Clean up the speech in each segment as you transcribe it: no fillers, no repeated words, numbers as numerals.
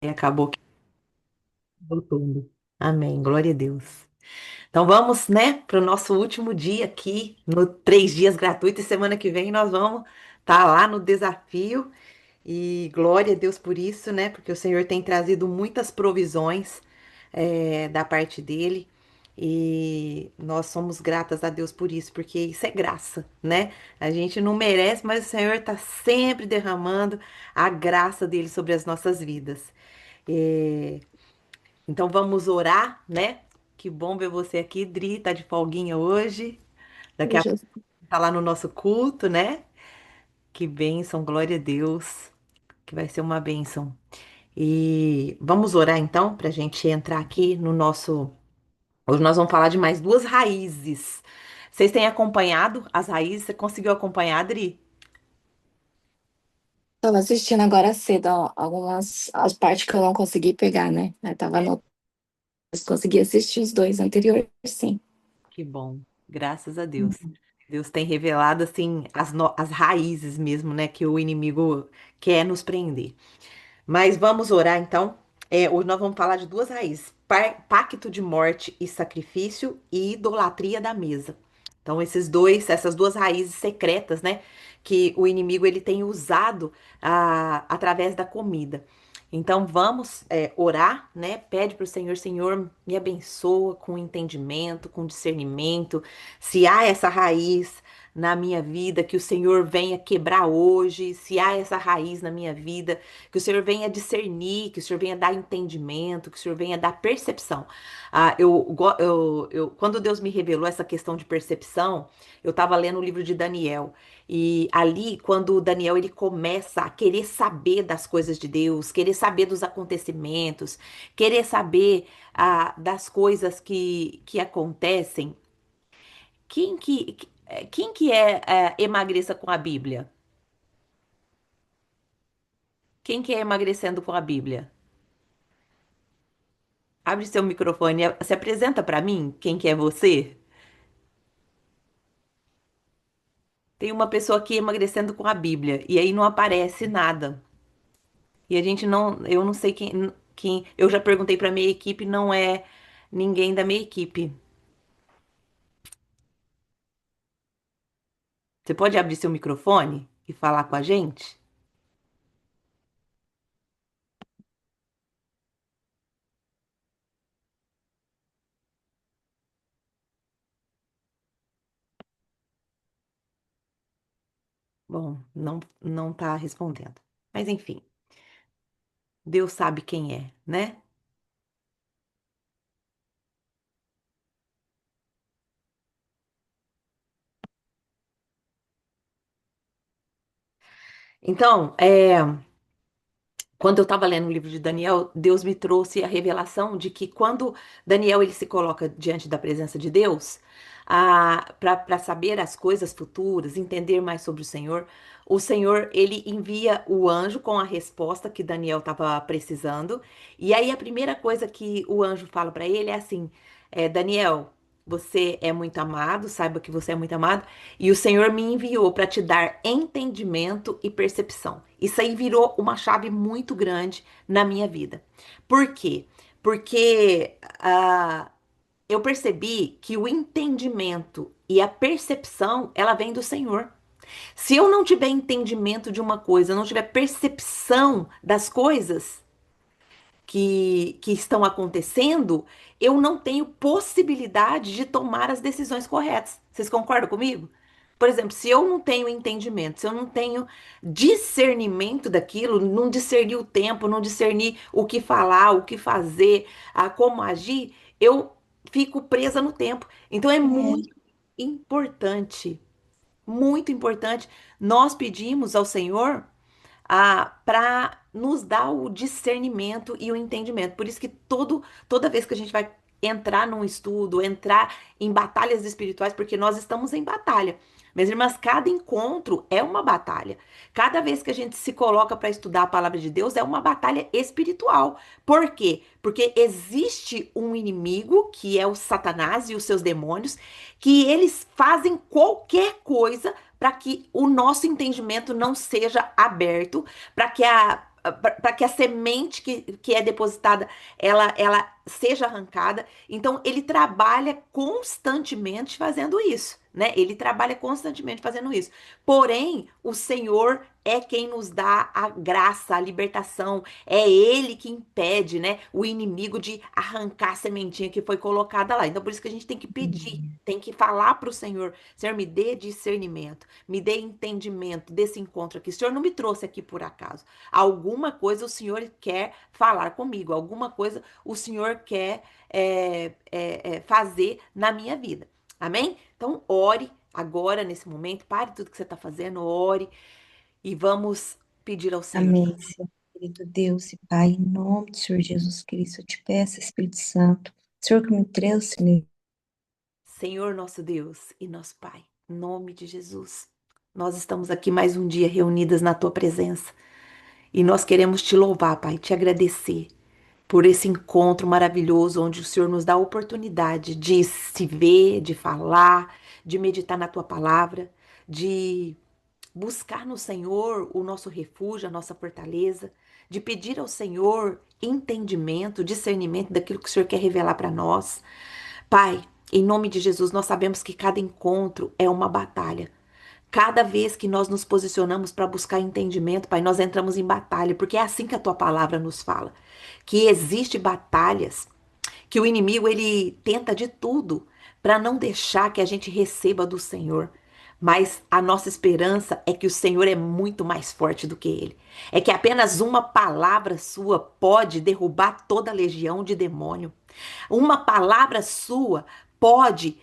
E acabou que voltando. Amém. Glória a Deus. Então vamos, né, para o nosso último dia aqui, no 3 dias gratuito, e semana que vem nós vamos estar lá no desafio. E glória a Deus por isso, né? Porque o Senhor tem trazido muitas provisões da parte dele. E nós somos gratas a Deus por isso, porque isso é graça, né? A gente não merece, mas o Senhor está sempre derramando a graça dele sobre as nossas vidas. É, Então vamos orar, né? Que bom ver você aqui, Dri, tá de folguinha hoje. Daqui a pouco tá lá no nosso culto, né? Que bênção, glória a Deus, que vai ser uma bênção. E vamos orar então para a gente entrar aqui no nosso. Hoje nós vamos falar de mais duas raízes. Vocês têm acompanhado as raízes? Você conseguiu acompanhar, Dri? Tava assistindo agora cedo, ó, algumas as partes que eu não consegui pegar, né? Eu tava no, mas consegui assistir os dois anteriores, sim. Que bom, graças a Deus. Deus tem revelado assim as raízes mesmo, né, que o inimigo quer nos prender. Mas vamos orar então. Hoje nós vamos falar de duas raízes: pacto de morte e sacrifício e idolatria da mesa. Então, essas duas raízes secretas, né, que o inimigo ele tem usado através da comida. Então, vamos orar, né? Pede para o Senhor, Senhor, me abençoa com entendimento, com discernimento. Se há essa raiz na minha vida, que o Senhor venha quebrar hoje. Se há essa raiz na minha vida, que o Senhor venha discernir, que o Senhor venha dar entendimento, que o Senhor venha dar percepção. Quando Deus me revelou essa questão de percepção, eu estava lendo o livro de Daniel. E ali, quando o Daniel ele começa a querer saber das coisas de Deus, querer saber dos acontecimentos, querer saber das coisas que acontecem, quem que é emagreça com a Bíblia? Quem que é emagrecendo com a Bíblia? Abre seu microfone, se apresenta para mim, quem que é você? Tem uma pessoa aqui emagrecendo com a Bíblia e aí não aparece nada. E a gente não, eu não sei quem, eu já perguntei para minha equipe, não é ninguém da minha equipe. Você pode abrir seu microfone e falar com a gente? Bom, não tá respondendo. Mas enfim, Deus sabe quem é, né? Então, quando eu estava lendo o livro de Daniel, Deus me trouxe a revelação de que quando Daniel ele se coloca diante da presença de Deus, para saber as coisas futuras, entender mais sobre o Senhor ele envia o anjo com a resposta que Daniel estava precisando. E aí a primeira coisa que o anjo fala para ele é assim: Daniel, você é muito amado, saiba que você é muito amado. E o Senhor me enviou para te dar entendimento e percepção. Isso aí virou uma chave muito grande na minha vida. Por quê? Porque eu percebi que o entendimento e a percepção, ela vem do Senhor. Se eu não tiver entendimento de uma coisa, não tiver percepção das coisas, que estão acontecendo, eu não tenho possibilidade de tomar as decisões corretas. Vocês concordam comigo? Por exemplo, se eu não tenho entendimento, se eu não tenho discernimento daquilo, não discernir o tempo, não discernir o que falar, o que fazer, como agir, eu fico presa no tempo. Então é muito importante. Nós pedimos ao Senhor para nos dar o discernimento e o entendimento. Por isso que toda vez que a gente vai entrar num estudo, entrar em batalhas espirituais, porque nós estamos em batalha. Minhas irmãs, cada encontro é uma batalha. Cada vez que a gente se coloca para estudar a palavra de Deus, é uma batalha espiritual. Por quê? Porque existe um inimigo, que é o Satanás e os seus demônios, que eles fazem qualquer coisa para que o nosso entendimento não seja aberto, para que para que a semente que é depositada ela seja arrancada. Então, ele trabalha constantemente fazendo isso, né? Ele trabalha constantemente fazendo isso. Porém, o Senhor é quem nos dá a graça, a libertação. É Ele que impede, né, o inimigo de arrancar a sementinha que foi colocada lá. Então, por isso que a gente tem que pedir, tem que falar para o Senhor: Senhor, me dê discernimento, me dê entendimento desse encontro aqui. O Senhor não me trouxe aqui por acaso. Alguma coisa o Senhor quer falar comigo, alguma coisa o Senhor quer fazer na minha vida. Amém? Então, ore agora, nesse momento, pare tudo que você está fazendo, ore e vamos pedir ao Senhor. Amém, Senhor, querido Deus e Pai, em nome do Senhor Jesus Cristo, eu te peço, Espírito Santo, Senhor que me trouxe, Senhor nosso Deus e nosso Pai, em nome de Jesus, nós estamos aqui mais um dia reunidas na tua presença e nós queremos te louvar, Pai, te agradecer por esse encontro maravilhoso onde o Senhor nos dá a oportunidade de se ver, de falar, de meditar na tua palavra, de buscar no Senhor o nosso refúgio, a nossa fortaleza, de pedir ao Senhor entendimento, discernimento daquilo que o Senhor quer revelar para nós. Pai, em nome de Jesus, nós sabemos que cada encontro é uma batalha. Cada vez que nós nos posicionamos para buscar entendimento, Pai, nós entramos em batalha, porque é assim que a tua palavra nos fala, que existe batalhas, que o inimigo ele tenta de tudo para não deixar que a gente receba do Senhor. Mas a nossa esperança é que o Senhor é muito mais forte do que ele. É que apenas uma palavra sua pode derrubar toda a legião de demônio. Uma palavra sua pode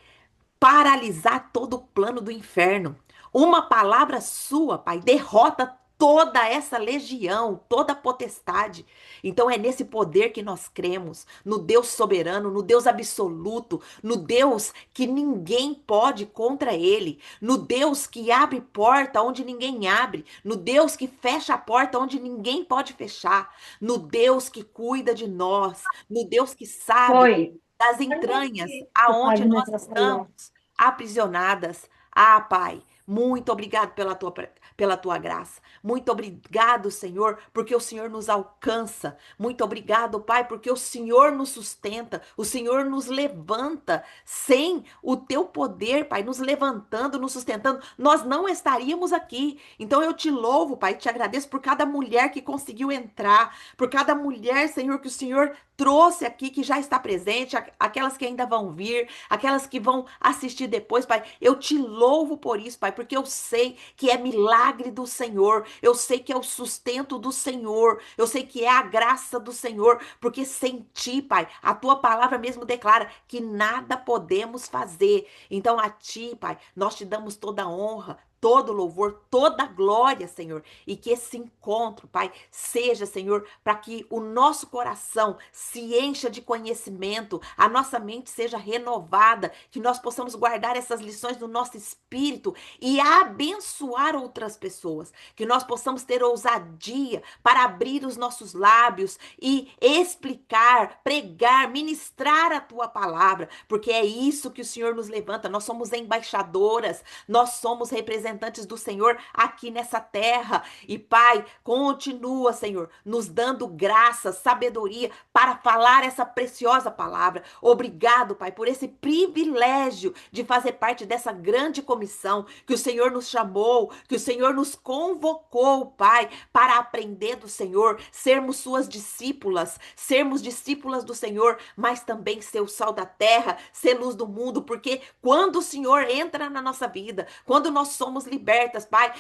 paralisar todo o plano do inferno. Uma palavra sua, Pai, derrota toda essa legião, toda a potestade. Então é nesse poder que nós cremos, no Deus soberano, no Deus absoluto, no Deus que ninguém pode contra ele, no Deus que abre porta onde ninguém abre, no Deus que fecha a porta onde ninguém pode fechar, no Deus que cuida de nós, no Deus que sabe Foi. das entranhas Você aonde pode me nós atrapalhar. estamos aprisionadas. Ah, Pai, muito obrigado pela tua graça. Muito obrigado, Senhor, porque o Senhor nos alcança. Muito obrigado, Pai, porque o Senhor nos sustenta. O Senhor nos levanta. Sem o teu poder, Pai, nos levantando, nos sustentando, nós não estaríamos aqui. Então eu te louvo, Pai, te agradeço por cada mulher que conseguiu entrar, por cada mulher, Senhor, que o Senhor trouxe aqui, que já está presente, aquelas que ainda vão vir, aquelas que vão assistir depois, Pai. Eu te louvo por isso, Pai, porque eu sei que é milagre do Senhor, eu sei que é o sustento do Senhor, eu sei que é a graça do Senhor, porque sem ti, Pai, a tua palavra mesmo declara que nada podemos fazer. Então a ti, Pai, nós te damos toda a honra, todo louvor, toda glória, Senhor, e que esse encontro, Pai, seja, Senhor, para que o nosso coração se encha de conhecimento, a nossa mente seja renovada, que nós possamos guardar essas lições no nosso espírito e abençoar outras pessoas, que nós possamos ter ousadia para abrir os nossos lábios e explicar, pregar, ministrar a tua palavra, porque é isso que o Senhor nos levanta. Nós somos embaixadoras, nós somos representantes do Senhor aqui nessa terra. E Pai, continua, Senhor, nos dando graça, sabedoria para falar essa preciosa palavra. Obrigado, Pai, por esse privilégio de fazer parte dessa grande comissão que o Senhor nos chamou, que o Senhor nos convocou, Pai, para aprender do Senhor, sermos suas discípulas, sermos discípulas do Senhor, mas também ser o sal da terra, ser luz do mundo, porque quando o Senhor entra na nossa vida, quando nós somos libertas, Pai,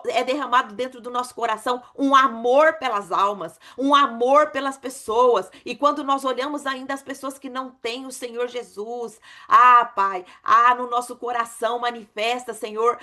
é derramado dentro do nosso coração um amor pelas almas, um amor pelas pessoas. E quando nós olhamos ainda as pessoas que não têm o Senhor Jesus, Pai, no nosso coração manifesta, Senhor,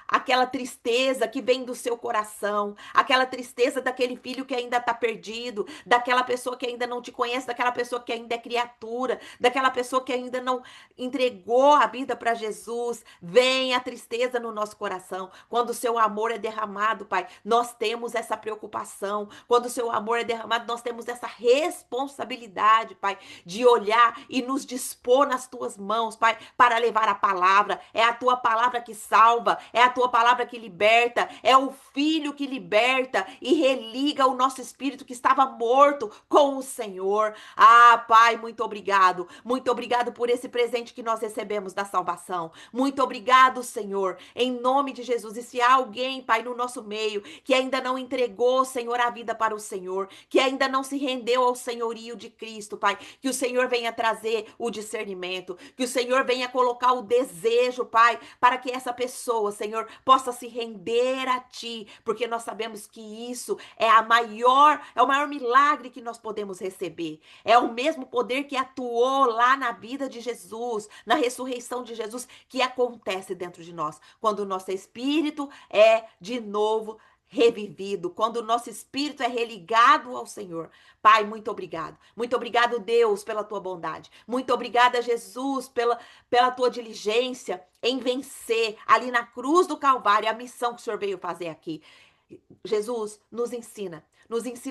aquela tristeza que vem do seu coração, aquela tristeza daquele filho que ainda está perdido, daquela pessoa que ainda não te conhece, daquela pessoa que ainda é criatura, daquela pessoa que ainda não entregou a vida para Jesus. Vem a tristeza no nosso coração quando o seu amor é derramado, Pai, nós temos essa preocupação. Quando o seu amor é derramado, nós temos essa responsabilidade, Pai, de olhar e nos dispor nas tuas mãos, Pai, para levar a palavra. É a tua palavra que salva, é a tua palavra que liberta, é o Filho que liberta e religa o nosso espírito que estava morto com o Senhor. Ah, Pai, muito obrigado. Muito obrigado por esse presente que nós recebemos da salvação. Muito obrigado, Senhor, em nome de Jesus. E se há alguém, Pai, no nosso meio que ainda não entregou, Senhor, a vida para o Senhor, que ainda não se rendeu ao senhorio de Cristo, Pai, que o Senhor venha trazer o discernimento, que o Senhor venha colocar o desejo, Pai, para que essa pessoa, Senhor, possa se render a Ti, porque nós sabemos que isso é o maior milagre que nós podemos receber. É o mesmo poder que atuou lá na vida de Jesus, na ressurreição de Jesus, que acontece dentro de nós, quando o nosso espírito é de novo revivido, quando o nosso espírito é religado ao Senhor. Pai, muito obrigado. Muito obrigado, Deus, pela tua bondade. Muito obrigada, Jesus, pela tua diligência em vencer ali na cruz do Calvário a missão que o Senhor veio fazer aqui. Jesus, nos ensina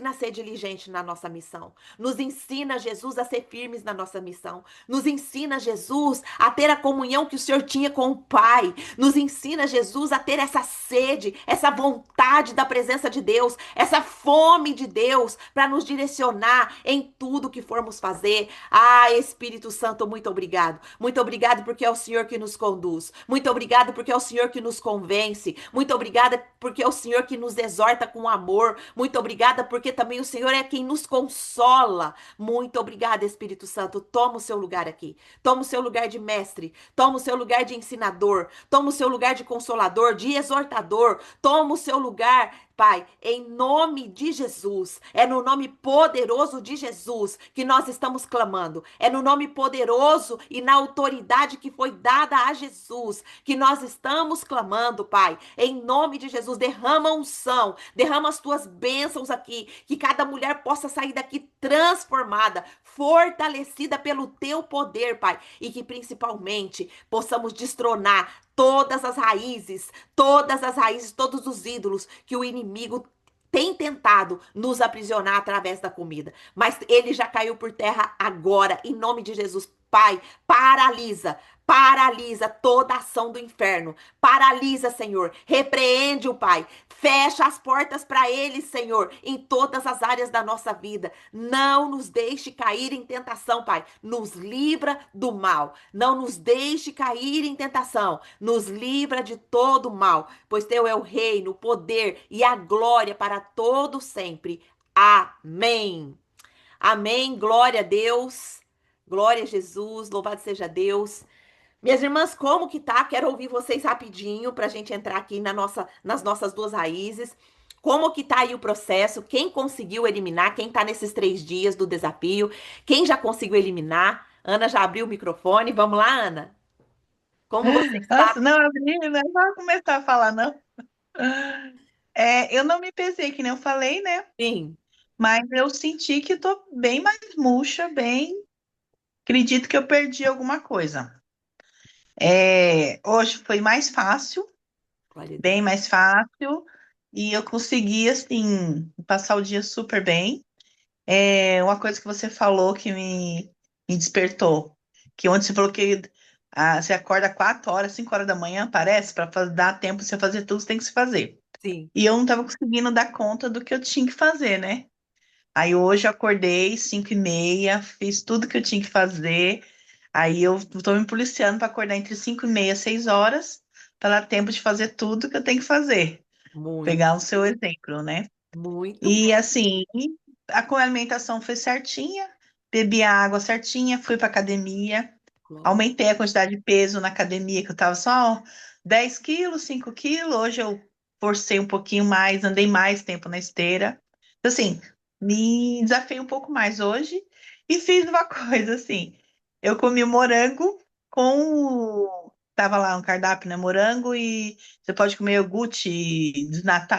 a ser diligente na nossa missão. Nos ensina, Jesus, a ser firmes na nossa missão. Nos ensina, Jesus, a ter a comunhão que o Senhor tinha com o Pai. Nos ensina, Jesus, a ter essa sede, essa vontade da presença de Deus, essa fome de Deus para nos direcionar em tudo que formos fazer. Ah, Espírito Santo, muito obrigado. Muito obrigado porque é o Senhor que nos conduz. Muito obrigado porque é o Senhor que nos convence. Muito obrigada porque é o Senhor que nos exorta com amor. Muito obrigada porque também o Senhor é quem nos consola. Muito obrigada, Espírito Santo. Toma o seu lugar aqui. Toma o seu lugar de mestre. Toma o seu lugar de ensinador. Toma o seu lugar de consolador, de exortador. Toma o seu lugar, Pai, em nome de Jesus. É no nome poderoso de Jesus que nós estamos clamando. É no nome poderoso e na autoridade que foi dada a Jesus que nós estamos clamando, Pai. Em nome de Jesus, derrama unção, derrama as tuas bênçãos aqui, que cada mulher possa sair daqui transformada, fortalecida pelo teu poder, Pai, e que principalmente possamos destronar todas as raízes, todos os ídolos que o inimigo tem tentado nos aprisionar através da comida. Mas ele já caiu por terra agora, em nome de Jesus. Pai, paralisa. Paralisa toda a ação do inferno. Paralisa, Senhor. Repreende o Pai. Fecha as portas para ele, Senhor, em todas as áreas da nossa vida. Não nos deixe cair em tentação, Pai. Nos livra do mal. Não nos deixe cair em tentação. Nos livra de todo mal, pois teu é o reino, o poder e a glória para todo sempre. Amém. Amém. Glória a Deus. Glória a Jesus. Louvado seja Deus. Minhas irmãs, como que tá? Quero ouvir vocês rapidinho para a gente entrar aqui nas nossas duas raízes. Como que tá aí o processo? Quem conseguiu eliminar? Quem tá nesses 3 dias do desafio? Quem já conseguiu eliminar? Ana já abriu o microfone. Vamos lá, Ana? Como você está? Nossa, não abri, não vai começar a falar, não. Eu não me pesei, que nem eu falei, né? Sim, Mas eu senti que tô bem mais murcha, bem. Acredito que eu perdi alguma coisa. Hoje foi mais fácil, glória a bem Deus. mais fácil, e eu consegui, assim, passar o dia super bem. Uma coisa que você falou que me despertou, que ontem você falou que você acorda 4 horas, 5 horas da manhã, parece, para dar tempo de você fazer tudo que você tem que se fazer. Sim, E eu não estava conseguindo dar conta do que eu tinha que fazer, né? Aí hoje eu acordei 5h30, fiz tudo que eu tinha que fazer. Aí eu estou me policiando para acordar entre 5h30 e 6 horas, para dar tempo de fazer tudo que eu tenho que fazer. muito, Pegar o seu exemplo, né? muito E bom. assim, a alimentação foi certinha, bebi a água certinha, fui para academia, Glória. aumentei a quantidade de peso na academia, que eu estava só 10 quilos, 5 quilos. Hoje eu forcei um pouquinho mais, andei mais tempo na esteira. Então, assim, me desafiei um pouco mais hoje e fiz uma coisa assim. Eu comi morango com Tava lá no cardápio, né? Morango e você pode comer iogurte desnata,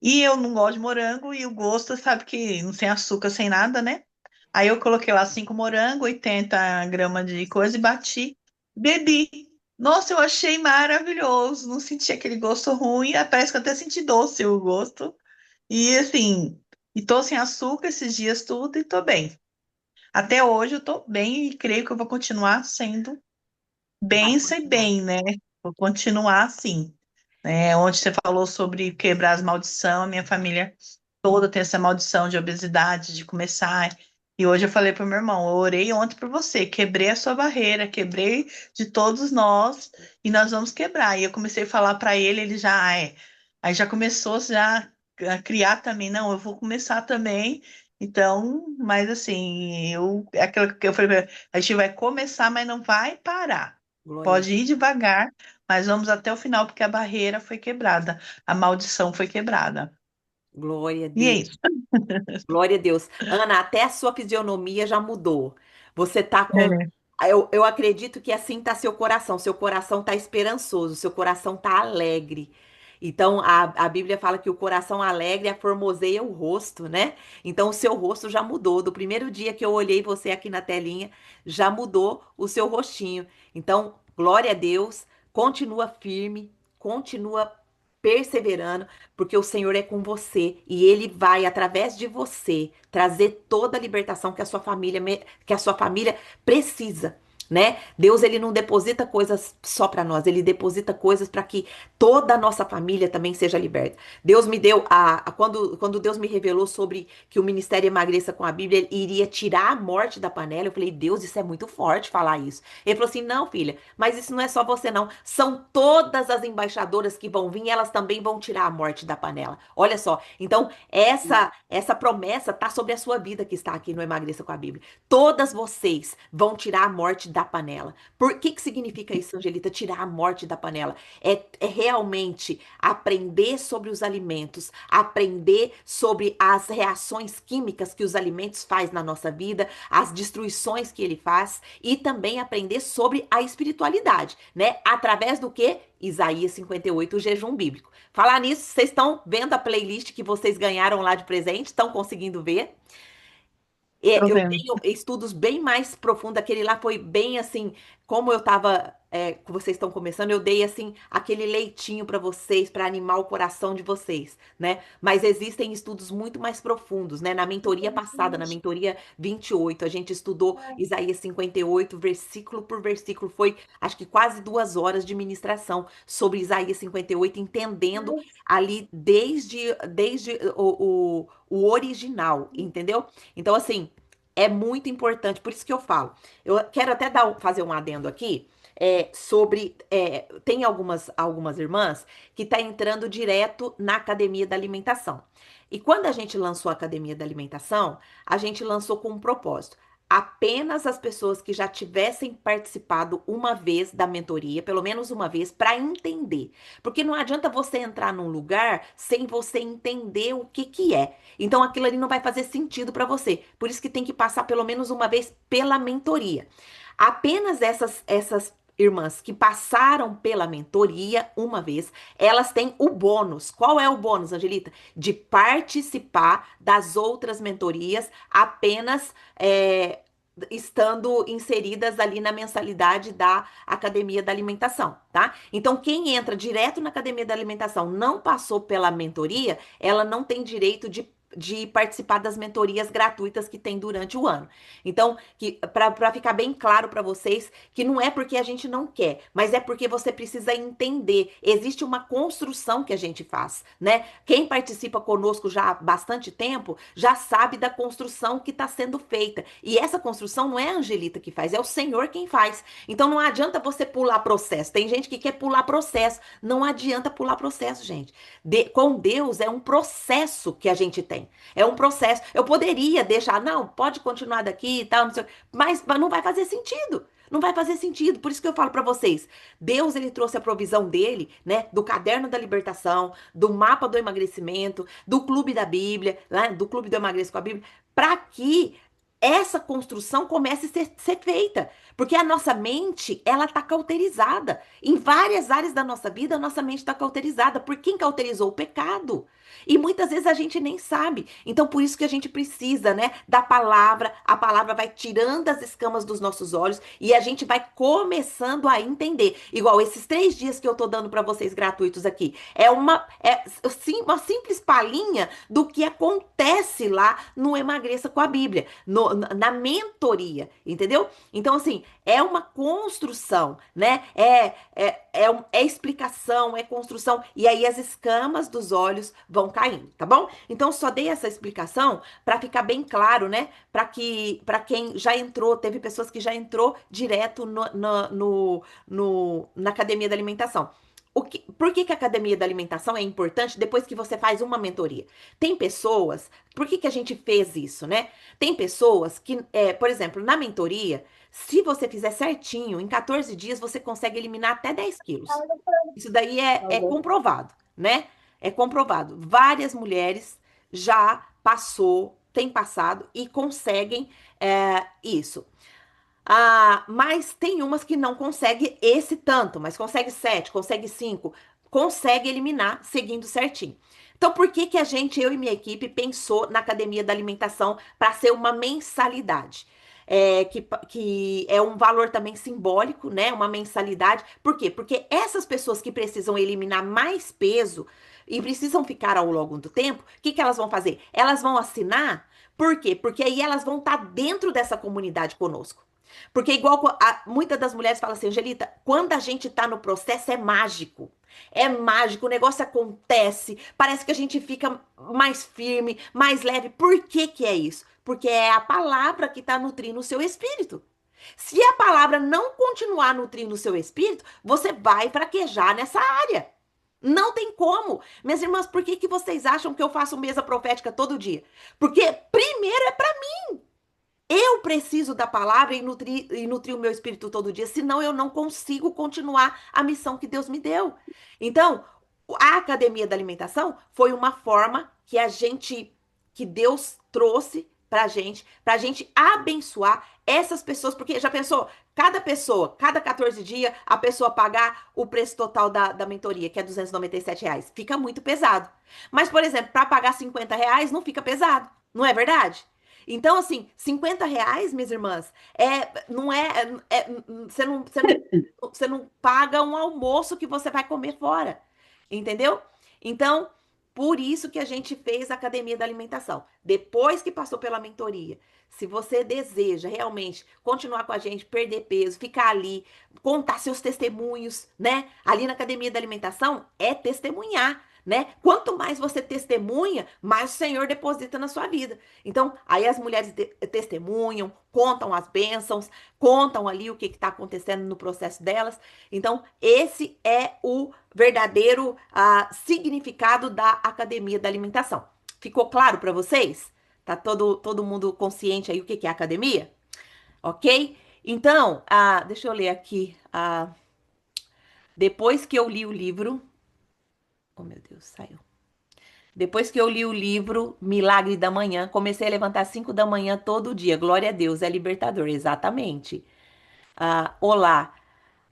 e eu não gosto de morango e o gosto, sabe que não tem açúcar, sem nada, né? Aí eu coloquei lá 5 morango, 80 gramas de coisa e bati. Bebi. Nossa, eu achei maravilhoso. Não senti aquele gosto ruim. Parece que eu até senti doce o gosto. E assim, e tô sem açúcar esses dias tudo e tô bem. Até hoje eu tô bem e creio que eu vou continuar sendo Vai bem sem continuar. bem, né? Vou continuar assim. Onde você falou sobre quebrar as maldições, a minha família toda tem essa maldição de obesidade, de começar. E hoje eu falei pro meu irmão, eu orei ontem por você, quebrei a sua barreira, quebrei de todos nós e nós vamos quebrar. E eu comecei a falar para ele, ele já Aí já começou já a criar também, não, eu vou começar também. Então, mas assim, é aquilo que eu falei, pra ele, a gente vai começar, mas não vai parar. Glória a Pode Deus. ir devagar, mas vamos até o final, porque a barreira foi quebrada, a maldição foi quebrada. Glória a E é Deus. isso. Glória a Deus. Ana, até a sua fisionomia já mudou. Você tá com. É, Eu acredito que assim tá seu coração. Seu coração tá esperançoso, seu coração tá alegre. Então, a Bíblia fala que o coração alegre aformoseia o rosto, né? Então, o seu rosto já mudou. Do primeiro dia que eu olhei você aqui na telinha, já mudou o seu rostinho. Então, glória a Deus. Continua firme, continua perseverando, porque o Senhor é com você e ele vai através de você trazer toda a libertação que a sua família que a sua família precisa, né? Deus ele não deposita coisas só para nós, ele deposita coisas para que toda a nossa família também seja liberta. Deus me deu quando Deus me revelou sobre que o ministério Emagreça com a Bíblia ele iria tirar a morte da panela, eu falei: "Deus, isso é muito forte falar isso". Ele falou assim: "Não, filha, mas isso não é só você não, são todas as embaixadoras que vão vir, elas também vão tirar a morte da panela". Olha só. Então, essa promessa tá sobre a sua vida que está aqui no Emagreça com a Bíblia. Todas vocês vão tirar a morte da panela. Por que que significa isso, Angelita? Tirar a morte da panela é realmente aprender sobre os alimentos, aprender sobre as reações químicas que os alimentos faz na nossa vida, as destruições que ele faz e também aprender sobre a espiritualidade, né? Através do que? Isaías 58, o jejum bíblico. Falar nisso, vocês estão vendo a playlist que vocês ganharam lá de presente? Estão conseguindo ver? tô Eu vendo. tenho estudos bem mais profundos. Aquele lá foi bem assim, como eu tava, vocês estão começando, eu dei assim aquele leitinho para vocês, para animar o coração de vocês, né? Mas existem estudos muito mais profundos, né? Na mentoria passada, na mentoria 28, a gente estudou Isaías 58, versículo por versículo. Foi, acho que quase 2 horas de ministração sobre Isaías 58, entendendo ali desde o original, entendeu? Então, assim, é muito importante, por isso que eu falo. Eu quero até fazer um adendo aqui sobre. Tem algumas irmãs que tá entrando direto na academia da alimentação. E quando a gente lançou a academia da alimentação, a gente lançou com um propósito. Apenas as pessoas que já tivessem participado uma vez da mentoria, pelo menos uma vez, para entender. Porque não adianta você entrar num lugar sem você entender o que que é. Então aquilo ali não vai fazer sentido para você. Por isso que tem que passar pelo menos uma vez pela mentoria. Apenas essas irmãs que passaram pela mentoria uma vez, elas têm o bônus. Qual é o bônus, Angelita? De participar das outras mentorias apenas estando inseridas ali na mensalidade da Academia da Alimentação, tá? Então, quem entra direto na Academia da Alimentação não passou pela mentoria, ela não tem direito de participar das mentorias gratuitas que tem durante o ano. Então, para ficar bem claro para vocês que não é porque a gente não quer, mas é porque você precisa entender. Existe uma construção que a gente faz, né? Quem participa conosco já há bastante tempo já sabe da construção que está sendo feita. E essa construção não é a Angelita que faz, é o Senhor quem faz. Então não adianta você pular processo. Tem gente que quer pular processo. Não adianta pular processo, gente. Com Deus é um processo que a gente tem. É um processo. Eu poderia deixar, não, pode continuar daqui e tal, não sei, mas não vai fazer sentido. Não vai fazer sentido. Por isso que eu falo para vocês, Deus ele trouxe a provisão dele, né, do caderno da libertação, do mapa do emagrecimento, do clube da Bíblia, né, do clube do emagreço com a Bíblia, para que essa construção comece a ser feita. Porque a nossa mente, ela está cauterizada. Em várias áreas da nossa vida, a nossa mente está cauterizada. Por quem cauterizou? O pecado. E muitas vezes a gente nem sabe. Então, por isso que a gente precisa, né, da palavra. A palavra vai tirando as escamas dos nossos olhos e a gente vai começando a entender. Igual esses 3 dias que eu tô dando para vocês gratuitos aqui. Uma simples palhinha do que acontece lá no Emagreça com a Bíblia, na mentoria, entendeu? Então, assim, é uma construção, né? É explicação, é construção, e aí as escamas dos olhos vão caindo, tá bom? Então, só dei essa explicação para ficar bem claro, né? Para quem já entrou, teve pessoas que já entrou direto na academia da alimentação. Por que que a academia da alimentação é importante depois que você faz uma mentoria? Tem pessoas, por que que a gente fez isso, né? Tem pessoas que, por exemplo, na mentoria, se você fizer certinho, em 14 dias você consegue eliminar até 10 quilos. Isso daí é comprovado, né? É comprovado. Várias mulheres já têm passado e conseguem isso. Mas tem umas que não consegue esse tanto, mas consegue 7, consegue 5, consegue eliminar seguindo certinho. Então, por que que eu e minha equipe, pensou na academia da alimentação para ser uma mensalidade? Que é um valor também simbólico, né? Uma mensalidade. Por quê? Porque essas pessoas que precisam eliminar mais peso e precisam ficar ao longo do tempo, o que que elas vão fazer? Elas vão assinar. Por quê? Porque aí elas vão estar dentro dessa comunidade conosco. Porque muitas das mulheres falam assim, Angelita, quando a gente tá no processo é mágico. É mágico, o negócio acontece, parece que a gente fica mais firme, mais leve. Por que que é isso? Porque é a palavra que está nutrindo o seu espírito. Se a palavra não continuar nutrindo o seu espírito, você vai fraquejar nessa área. Não tem como. Minhas irmãs, por que que vocês acham que eu faço mesa profética todo dia? Porque primeiro é para eu preciso da palavra e nutrir o meu espírito todo dia, senão eu não consigo continuar a missão que Deus me deu. Então, a academia da alimentação foi uma forma que Deus trouxe pra gente abençoar essas pessoas, porque já pensou, cada pessoa, cada 14 dias, a pessoa pagar o preço total da mentoria, que é R$ 297, fica muito pesado. Mas, por exemplo, para pagar R$ 50 não fica pesado, não é verdade? Então, assim, R$ 50, minhas irmãs, não você não paga um almoço que você vai comer fora, entendeu? Então, por isso que a gente fez a academia da alimentação. Depois que passou pela mentoria, se você deseja realmente continuar com a gente, perder peso, ficar ali, contar seus testemunhos, né? Ali na academia da alimentação é testemunhar, né? Quanto mais você testemunha, mais o Senhor deposita na sua vida. Então, aí as mulheres testemunham, contam as bênçãos, contam ali o que está acontecendo no processo delas. Então, esse é o verdadeiro significado da academia da alimentação. Ficou claro para vocês? Tá todo mundo consciente aí o que que é academia? Ok? Então, deixa eu ler aqui. Depois que eu li o livro. Oh, meu Deus, saiu. Depois que eu li o livro Milagre da Manhã, comecei a levantar às 5 da manhã todo dia. Glória a Deus, é libertador, exatamente. Olá,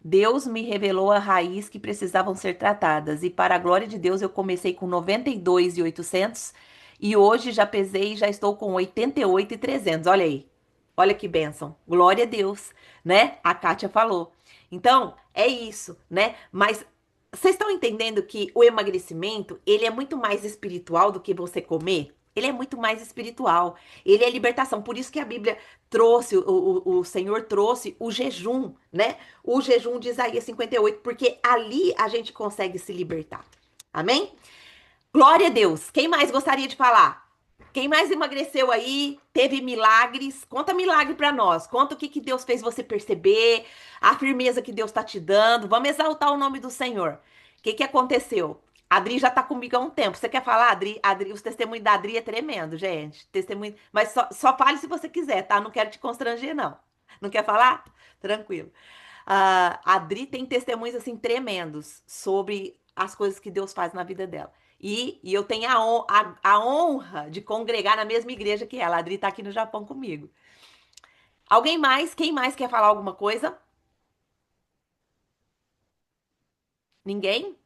Deus me revelou a raiz que precisavam ser tratadas. E para a glória de Deus, eu comecei com 92.800 e hoje já pesei e já estou com 88.300. Olha aí. Olha que bênção. Glória a Deus, né? A Kátia falou. Então, é isso, né? Mas vocês estão entendendo que o emagrecimento, ele é muito mais espiritual do que você comer? Ele é muito mais espiritual. Ele é libertação. Por isso que a Bíblia trouxe, o Senhor trouxe o jejum, né? O jejum de Isaías 58, porque ali a gente consegue se libertar. Amém? Glória a Deus. Quem mais gostaria de falar? Quem mais emagreceu aí, teve milagres? Conta milagre pra nós. Conta o que que Deus fez você perceber, a firmeza que Deus tá te dando. Vamos exaltar o nome do Senhor. O que que aconteceu? A Adri já tá comigo há um tempo. Você quer falar, Adri? Os testemunhos da Adri é tremendo, gente. Testemunho, mas só fale se você quiser, tá? Não quero te constranger, não. Não quer falar? Tranquilo. A Adri tem testemunhos assim tremendos sobre as coisas que Deus faz na vida dela. E eu tenho a honra de congregar na mesma igreja que ela. A Adri tá aqui no Japão comigo. Alguém mais? Quem mais quer falar alguma coisa? Ninguém?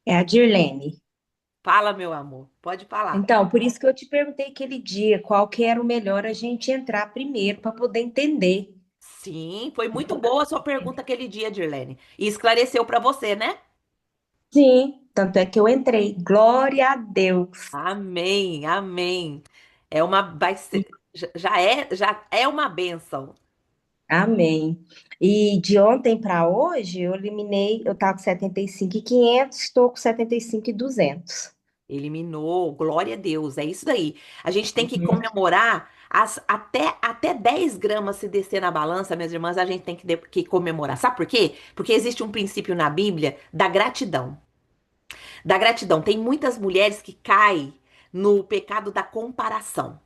É a Dirlene. Fala, meu amor. Pode falar. Então, por isso que eu te perguntei aquele dia qual que era o melhor a gente entrar primeiro para poder entender. Sim, foi muito boa a sua pergunta aquele dia, Dirlene. E esclareceu para você, né? Sim, tanto é que eu entrei. Glória a Deus. Amém, amém. É uma, vai ser, já é uma bênção. Amém. E de ontem para hoje, eu eliminei, eu estava com 75.500, estou com 75.200. Eliminou, glória a Deus, é isso daí. A gente tem que comemorar até 10 gramas se descer na balança, minhas irmãs, a gente tem que comemorar. Sabe por quê? Porque existe um princípio na Bíblia da gratidão. Da gratidão. Tem muitas mulheres que caem no pecado da comparação.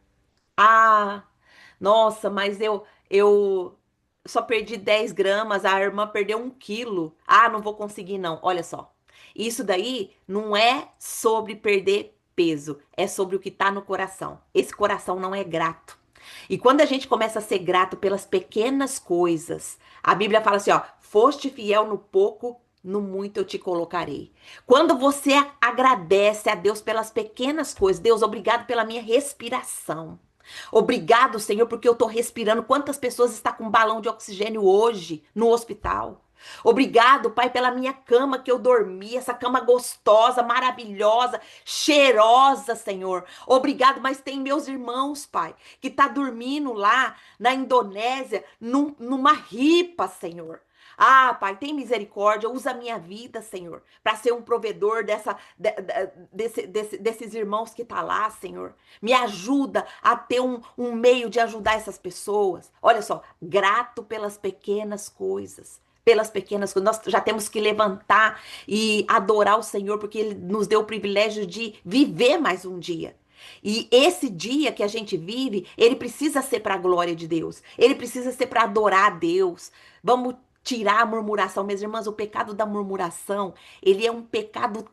Ah, nossa, mas eu só perdi 10 gramas, a irmã perdeu 1 quilo. Ah, não vou conseguir, não. Olha só. Isso daí não é sobre perder peso, é sobre o que tá no coração. Esse coração não é grato. E quando a gente começa a ser grato pelas pequenas coisas, a Bíblia fala assim, ó, foste fiel no pouco, no muito eu te colocarei. Quando você agradece a Deus pelas pequenas coisas, Deus, obrigado pela minha respiração. Obrigado, Senhor, porque eu tô respirando. Quantas pessoas estão com um balão de oxigênio hoje no hospital? Obrigado, Pai, pela minha cama que eu dormi, essa cama gostosa, maravilhosa, cheirosa, Senhor. Obrigado, mas tem meus irmãos, Pai, que tá dormindo lá na Indonésia, numa ripa, Senhor. Ah, Pai, tem misericórdia, usa a minha vida, Senhor, para ser um provedor desses irmãos que tá lá, Senhor. Me ajuda a ter um meio de ajudar essas pessoas. Olha só, grato pelas pequenas coisas. Pelas pequenas coisas. Nós já temos que levantar e adorar o Senhor, porque Ele nos deu o privilégio de viver mais um dia. E esse dia que a gente vive, ele precisa ser para a glória de Deus. Ele precisa ser para adorar a Deus. Vamos tirar a murmuração, minhas irmãs. O pecado da murmuração, ele é um pecado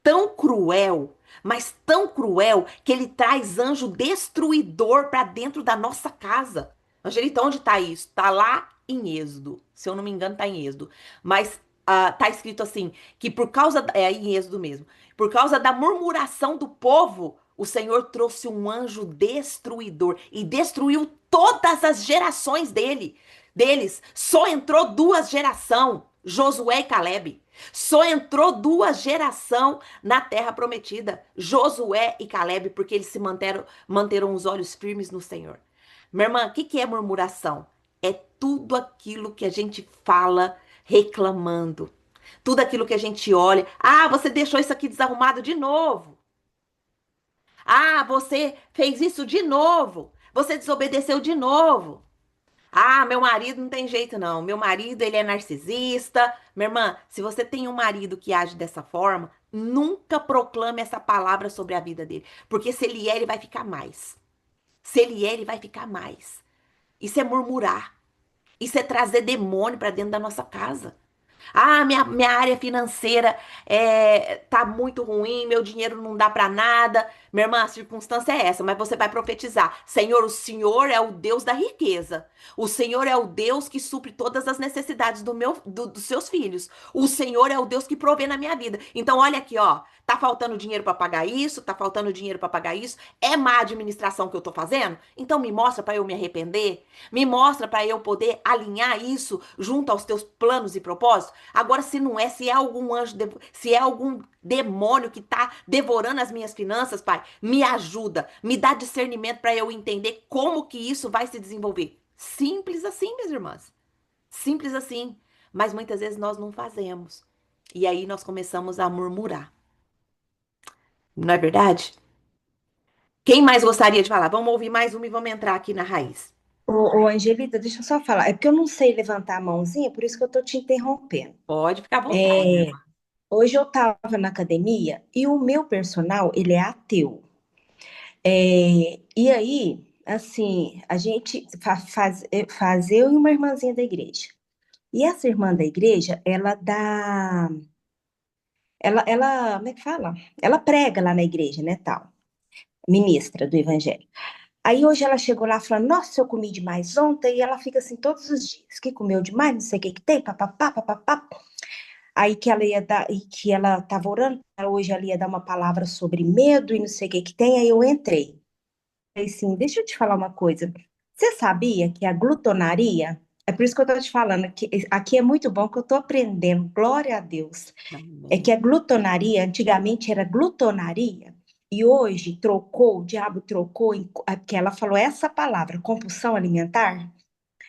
tão cruel, mas tão cruel, que ele traz anjo destruidor para dentro da nossa casa. Angelita, onde está isso? Está lá em Êxodo. Se eu não me engano, está em Êxodo. Mas tá escrito assim, que por causa, é em Êxodo mesmo, por causa da murmuração do povo, o Senhor trouxe um anjo destruidor e destruiu todas as gerações deles. Só entrou 2 gerações, Josué e Caleb. Só entrou 2 gerações na terra prometida, Josué e Caleb, porque eles manteram os olhos firmes no Senhor. Minha irmã, o que é murmuração? É tudo aquilo que a gente fala reclamando. Tudo aquilo que a gente olha. Ah, você deixou isso aqui desarrumado de novo. Ah, você fez isso de novo. Você desobedeceu de novo. Ah, meu marido não tem jeito não. Meu marido, ele é narcisista. Minha irmã, se você tem um marido que age dessa forma, nunca proclame essa palavra sobre a vida dele. Porque se ele é, ele vai ficar mais. Se ele é, ele vai ficar mais. Isso é murmurar. Isso é trazer demônio para dentro da nossa casa. Ah, minha área financeira tá muito ruim, meu dinheiro não dá para nada. Minha irmã, a circunstância é essa, mas você vai profetizar. Senhor, o Senhor é o Deus da riqueza. O Senhor é o Deus que supre todas as necessidades dos seus filhos. O Senhor é o Deus que provê na minha vida. Então, olha aqui, ó. Tá faltando dinheiro para pagar isso, tá faltando dinheiro para pagar isso. É má administração que eu tô fazendo? Então me mostra para eu me arrepender. Me mostra para eu poder alinhar isso junto aos teus planos e propósitos. Agora, se não é, se é algum anjo, se é algum demônio que tá devorando as minhas finanças, Pai, me ajuda, me dá discernimento para eu entender como que isso vai se desenvolver. Simples assim, minhas irmãs. Simples assim. Mas muitas vezes nós não fazemos. E aí nós começamos a murmurar. Não é verdade? Quem mais gostaria de falar? Vamos ouvir mais uma e vamos entrar aqui na raiz. Ô, Angelita, deixa eu só falar. É porque eu não sei levantar a mãozinha, por isso que eu tô te interrompendo. Pode ficar à vontade. É, hoje eu tava na academia e o meu personal, ele é ateu. E aí, assim, a gente faz eu e uma irmãzinha da igreja. E essa irmã da igreja, como é que fala? Ela prega lá na igreja, né, tal, ministra do evangelho. Aí hoje ela chegou lá falando, nossa, eu comi demais ontem, e ela fica assim todos os dias, que comeu demais, não sei o que que tem, papapá, papapá. Aí que ela ia dar, e que ela estava orando, hoje ela ia dar uma palavra sobre medo e não sei o que que tem, aí eu entrei. Falei assim, deixa eu te falar uma coisa. Você sabia que a glutonaria, é por isso que eu tô te falando, que aqui é muito bom que eu tô aprendendo, glória a Deus. É Amém. que a glutonaria, antigamente era glutonaria, e hoje trocou, o diabo trocou, porque ela falou essa palavra, compulsão alimentar.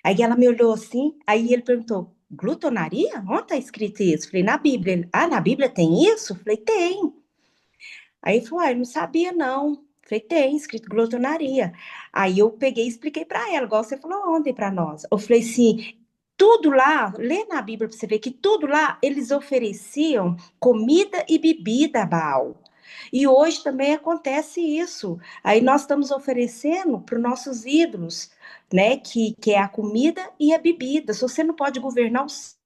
Aí ela me olhou assim, aí ele perguntou, glutonaria? Onde está escrito isso? Falei, na Bíblia. Ele, na Bíblia tem isso? Falei, tem. Aí ele falou, eu não sabia não. Falei, tem, escrito glutonaria. Aí eu peguei e expliquei para ela, igual você falou ontem para nós. Eu falei assim, tudo lá, lê na Bíblia para você ver que tudo lá eles ofereciam comida e bebida a Baal. E hoje também acontece isso. Aí nós estamos oferecendo para os nossos ídolos, né? Que é a comida e a bebida. Se você não pode governar o céu,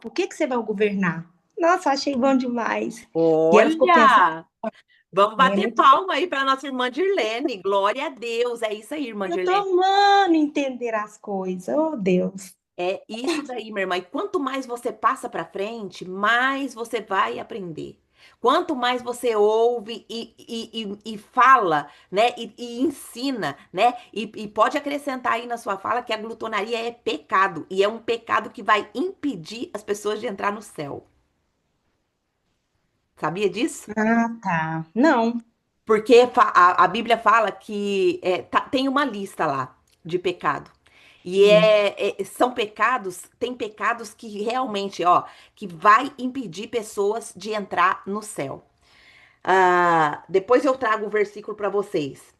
por que você vai governar? Nossa, achei bom demais. E ela ficou pensando, Olha! Vamos é bater muito palma aí para nossa irmã Dirlene. Glória a Deus. É isso aí, irmã eu tô Dirlene. amando entender as coisas. Oh, Deus. É isso daí, minha irmã. E quanto mais você passa para frente, mais você vai aprender. Quanto mais você ouve e fala, né? E ensina, né? E pode acrescentar aí na sua fala que a glutonaria é pecado. E é um pecado que vai impedir as pessoas de entrar no céu. Sabia disso? Ah, tá. Não. Porque a Bíblia fala que tem uma lista lá de pecado. E são pecados, tem pecados que realmente, ó, que vai impedir pessoas de entrar no céu. Depois eu trago o versículo para vocês.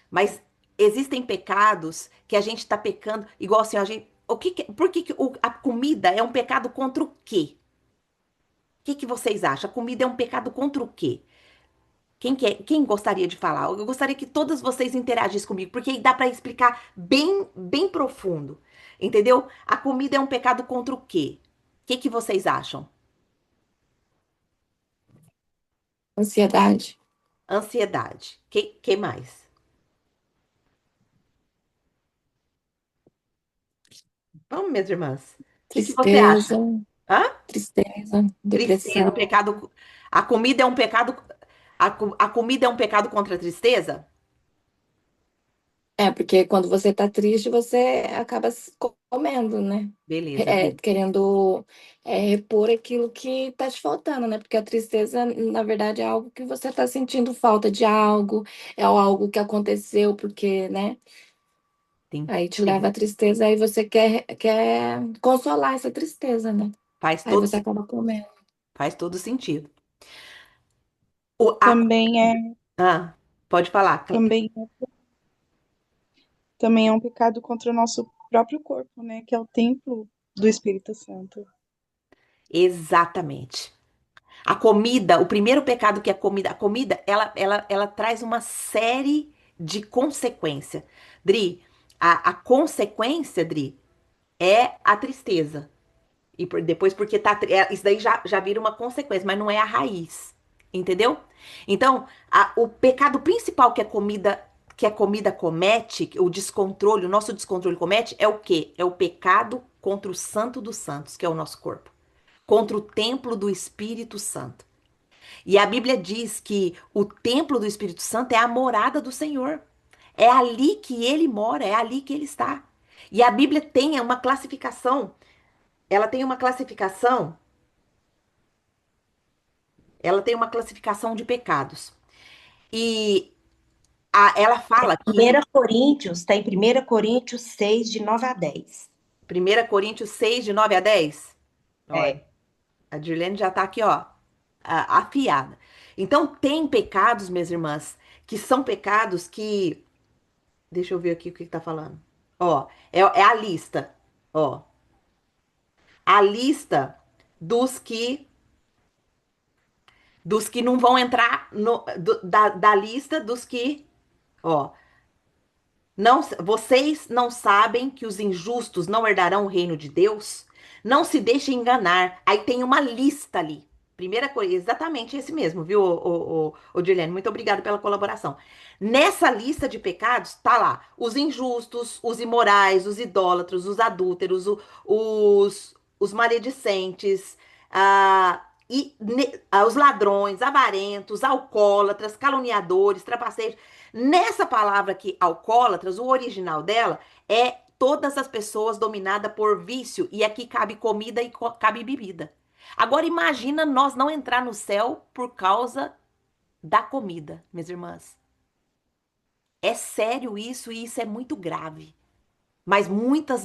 Mas existem pecados que a gente está pecando, igual assim, a gente, por que a comida é um pecado contra o quê? O que que vocês acham? A comida é um pecado contra o quê? Quem gostaria de falar? Eu gostaria que todas vocês interagissem comigo, porque aí dá para explicar bem, bem profundo. Entendeu? A comida é um pecado contra o quê? O que que vocês acham? Ansiedade, Ansiedade. Que mais? Vamos, minhas irmãs. O que que você tristeza, acha? Hã? tristeza, Tristeza, o depressão. pecado. A comida é um pecado. A comida é um pecado contra a tristeza? É, porque quando você tá triste, você acaba comendo, né? Beleza, Dri. Querendo repor aquilo que tá te faltando, né? Porque a tristeza, na verdade, é algo que você tá sentindo falta de algo, é algo que aconteceu, porque, né? Aí te leva Entendi. à tristeza, aí você quer consolar essa tristeza, né? Faz Aí todo, você acaba comendo. faz todo sentido. A Também é, comida. Pode falar. também, também é um pecado contra o nosso próprio corpo, né? Que é o templo do Espírito Santo. Exatamente. A comida, o primeiro pecado que é a comida, ela traz uma série de consequências. Dri, a consequência, Dri, é a tristeza. E depois porque isso daí já vira uma consequência, mas não é a raiz. Entendeu? Então, o pecado principal que a comida comete, o descontrole, o nosso descontrole comete, é o quê? É o pecado contra o Santo dos Santos, que é o nosso corpo, contra o templo do Espírito Santo. E a Bíblia diz que o templo do Espírito Santo é a morada do Senhor. É ali que ele mora, é ali que ele está. E a Bíblia tem uma classificação, ela tem uma classificação, ela tem uma classificação de pecados. E ela fala que 1 Coríntios, tá em 1 Coríntios 6, de 9 a 10. 1 Coríntios 6 de 9 a 10. Olha, É. a Dirlene já tá aqui, ó, afiada. Então, tem pecados, minhas irmãs, que são pecados que. Deixa eu ver aqui o que tá falando. Ó, é a lista. Ó, a lista dos que não vão entrar da lista dos que, ó, não, vocês não sabem que os injustos não herdarão o reino de Deus? Não se deixem enganar. Aí tem uma lista ali. Primeira coisa, exatamente esse mesmo, viu, ô Dirlene? Muito obrigada pela colaboração. Nessa lista de pecados, tá lá os injustos, os imorais, os idólatras, os adúlteros, os maledicentes, os ladrões, avarentos, alcoólatras, caluniadores, trapaceiros. Nessa palavra aqui, alcoólatras, o original dela é todas as pessoas dominadas por vício, e aqui cabe comida e cabe bebida. Agora imagina nós não entrar no céu por causa da comida, minhas irmãs. É sério isso e isso é muito grave. Mas muitas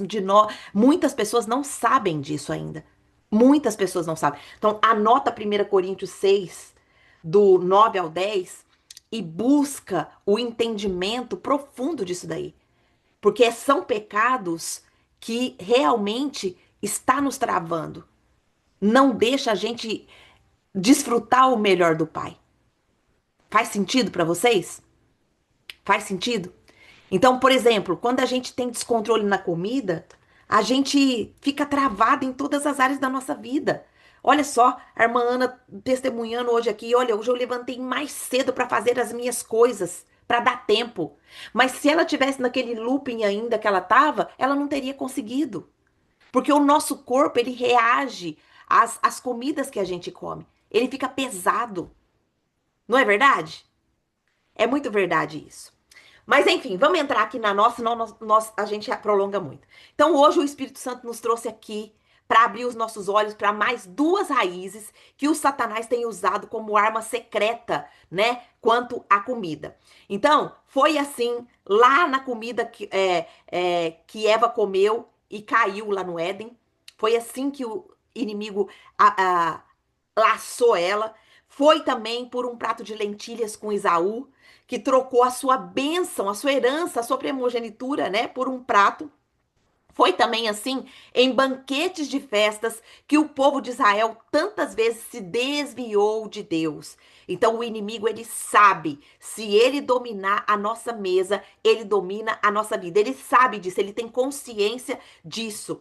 pessoas não sabem disso ainda. Muitas pessoas não sabem. Então anota 1 Coríntios 6 do 9 ao 10 e busca o entendimento profundo disso daí. Porque são pecados que realmente está nos travando. Não deixa a gente desfrutar o melhor do Pai. Faz sentido para vocês? Faz sentido? Então, por exemplo, quando a gente tem descontrole na comida, a gente fica travado em todas as áreas da nossa vida. Olha só, a irmã Ana testemunhando hoje aqui, olha, hoje eu levantei mais cedo para fazer as minhas coisas, para dar tempo. Mas se ela tivesse naquele looping ainda que ela estava, ela não teria conseguido. Porque o nosso corpo, ele reage às comidas que a gente come. Ele fica pesado. Não é verdade? É muito verdade isso. Mas enfim, vamos entrar aqui na nossa, senão a gente prolonga muito. Então hoje o Espírito Santo nos trouxe aqui para abrir os nossos olhos para mais duas raízes que o Satanás tem usado como arma secreta, né? Quanto à comida. Então, foi assim lá na comida que Eva comeu e caiu lá no Éden. Foi assim que o inimigo laçou ela. Foi também por um prato de lentilhas com Esaú, que trocou a sua bênção, a sua herança, a sua primogenitura, né, por um prato. Foi também assim em banquetes de festas que o povo de Israel tantas vezes se desviou de Deus. Então o inimigo, ele sabe, se ele dominar a nossa mesa, ele domina a nossa vida. Ele sabe disso, ele tem consciência disso.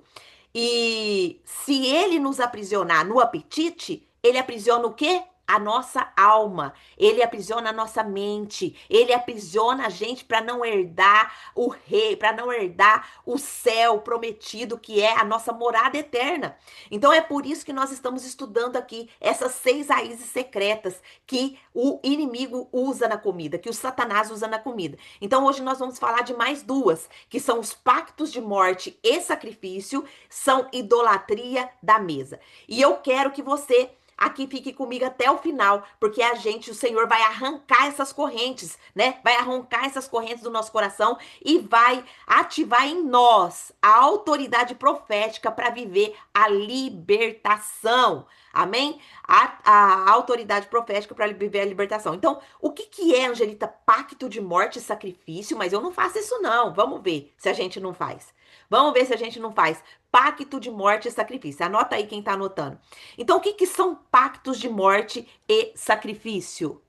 E se ele nos aprisionar no apetite, ele aprisiona o quê? A nossa alma, ele aprisiona a nossa mente, ele aprisiona a gente para não herdar o rei, para não herdar o céu prometido, que é a nossa morada eterna. Então é por isso que nós estamos estudando aqui essas 6 raízes secretas que o inimigo usa na comida, que o Satanás usa na comida. Então hoje nós vamos falar de mais duas, que são os pactos de morte e sacrifício, são idolatria da mesa. E eu quero que você aqui fique comigo até o final, porque o Senhor vai arrancar essas correntes, né? Vai arrancar essas correntes do nosso coração e vai ativar em nós a autoridade profética para viver a libertação. Amém? A autoridade profética para viver a libertação. Então, o que é, Angelita? Pacto de morte e sacrifício? Mas eu não faço isso, não. Vamos ver se a gente não faz. Vamos ver se a gente não faz. Pacto de morte e sacrifício. Anota aí quem está anotando. Então, o que são pactos de morte e sacrifício?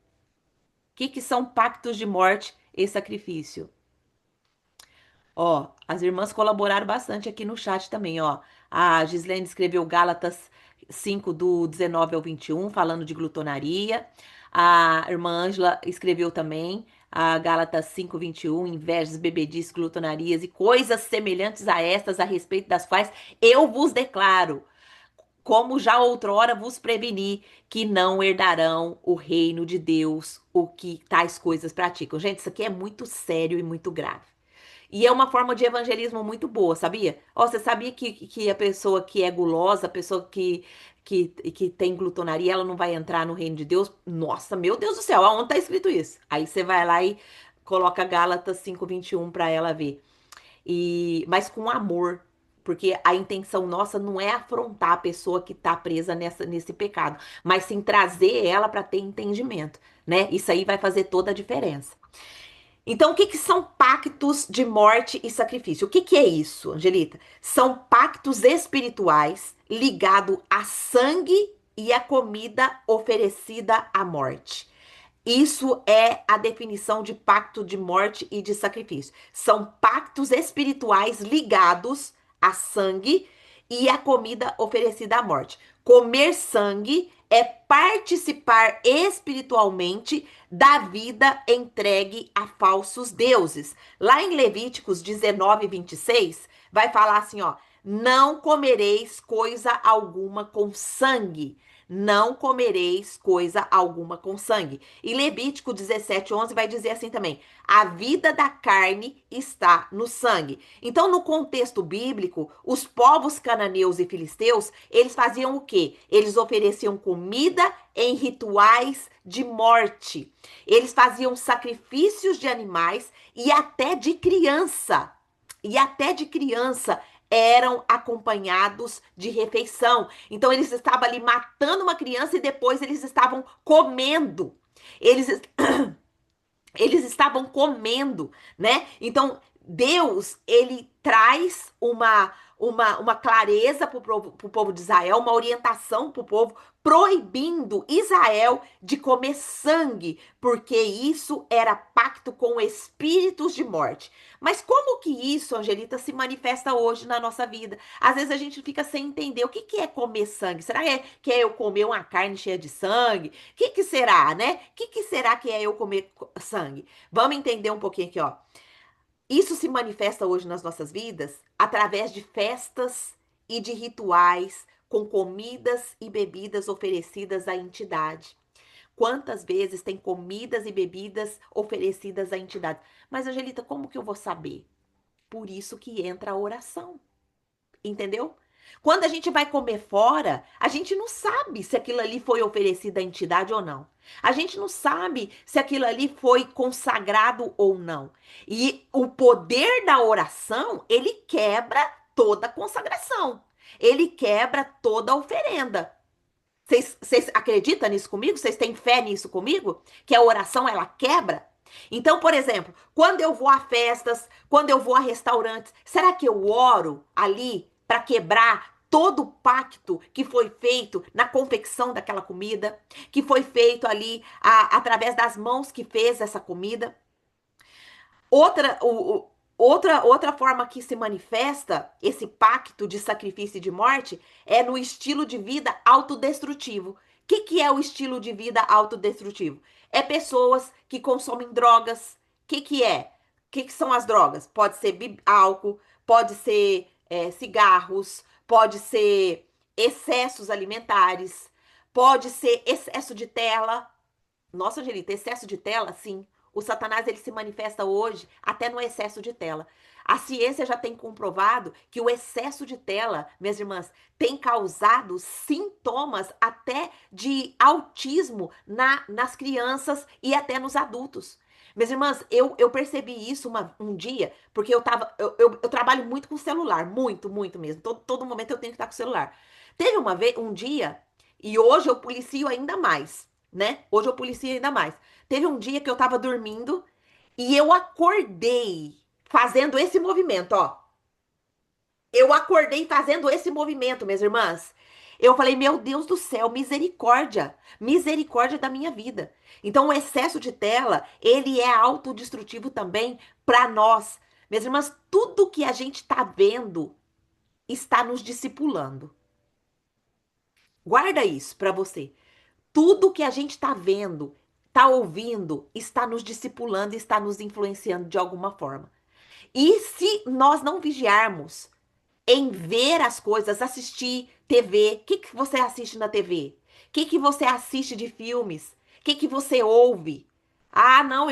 O que são pactos de morte e sacrifício? Ó, as irmãs colaboraram bastante aqui no chat também, ó. A Gislene escreveu Gálatas 5, do 19 ao 21, falando de glutonaria. A irmã Ângela escreveu também a Gálatas 5, 21, invejas, bebedices, glutonarias e coisas semelhantes a estas, a respeito das quais eu vos declaro, como já outrora vos preveni, que não herdarão o reino de Deus, o que tais coisas praticam. Gente, isso aqui é muito sério e muito grave. E é uma forma de evangelismo muito boa, sabia? Ó, você sabia que a pessoa que é gulosa, a pessoa que tem glutonaria, ela não vai entrar no reino de Deus? Nossa, meu Deus do céu, aonde tá escrito isso? Aí você vai lá e coloca Gálatas 5:21 para ela ver. Mas com amor, porque a intenção nossa não é afrontar a pessoa que tá presa nesse pecado, mas sim trazer ela para ter entendimento, né? Isso aí vai fazer toda a diferença. Então, o que são pactos de morte e sacrifício? O que é isso, Angelita? São pactos espirituais ligados a sangue e a comida oferecida à morte. Isso é a definição de pacto de morte e de sacrifício. São pactos espirituais ligados a sangue e a comida oferecida à morte. Comer sangue é participar espiritualmente da vida entregue a falsos deuses. Lá em Levíticos 19, 26, vai falar assim, ó: não comereis coisa alguma com sangue. Não comereis coisa alguma com sangue. E Levítico 17, 11 vai dizer assim também: a vida da carne está no sangue. Então, no contexto bíblico, os povos cananeus e filisteus, eles faziam o quê? Eles ofereciam comida em rituais de morte. Eles faziam sacrifícios de animais e até de criança. E até de criança eram acompanhados de refeição. Então eles estavam ali matando uma criança e depois eles estavam comendo. Eles eles estavam comendo, né? Então, Deus, ele traz uma clareza para o povo de Israel, uma orientação para o povo, proibindo Israel de comer sangue, porque isso era pacto com espíritos de morte. Mas como que isso, Angelita, se manifesta hoje na nossa vida? Às vezes a gente fica sem entender o que que é comer sangue. Será que é eu comer uma carne cheia de sangue? O que que será, né? O que que será que é eu comer sangue? Vamos entender um pouquinho aqui, ó. Isso se manifesta hoje nas nossas vidas através de festas e de rituais com comidas e bebidas oferecidas à entidade. Quantas vezes tem comidas e bebidas oferecidas à entidade? Mas, Angelita, como que eu vou saber? Por isso que entra a oração. Entendeu? Quando a gente vai comer fora, a gente não sabe se aquilo ali foi oferecido à entidade ou não. A gente não sabe se aquilo ali foi consagrado ou não. E o poder da oração, ele quebra toda consagração. Ele quebra toda oferenda. Vocês acreditam nisso comigo? Vocês têm fé nisso comigo? Que a oração, ela quebra? Então, por exemplo, quando eu vou a festas, quando eu vou a restaurantes, será que eu oro ali para quebrar todo o pacto que foi feito na confecção daquela comida, que foi feito ali através das mãos que fez essa comida? Outra, outra forma que se manifesta esse pacto de sacrifício e de morte é no estilo de vida autodestrutivo. O que é o estilo de vida autodestrutivo? É pessoas que consomem drogas. O que é? O que são as drogas? Pode ser álcool, pode ser cigarros, pode ser excessos alimentares, pode ser excesso de tela. Nossa, Angelita, excesso de tela, sim. O Satanás ele se manifesta hoje até no excesso de tela. A ciência já tem comprovado que o excesso de tela, minhas irmãs, tem causado sintomas até de autismo nas crianças e até nos adultos. Minhas irmãs, eu percebi isso um dia, porque eu trabalho muito com celular, muito, muito mesmo. Todo momento eu tenho que estar com o celular. Teve uma vez, um dia, e hoje eu policio ainda mais, né? Hoje eu policio ainda mais. Teve um dia que eu tava dormindo e eu acordei fazendo esse movimento, ó. Eu acordei fazendo esse movimento, minhas irmãs. Eu falei, meu Deus do céu, misericórdia, misericórdia da minha vida. Então, o excesso de tela, ele é autodestrutivo também para nós. Minhas irmãs, tudo que a gente está vendo está nos discipulando. Guarda isso para você. Tudo que a gente está vendo, está ouvindo, está nos discipulando, está nos influenciando de alguma forma. E se nós não vigiarmos em ver as coisas, assistir TV, o que você assiste na TV? O que você assiste de filmes? O que você ouve? Ah, não,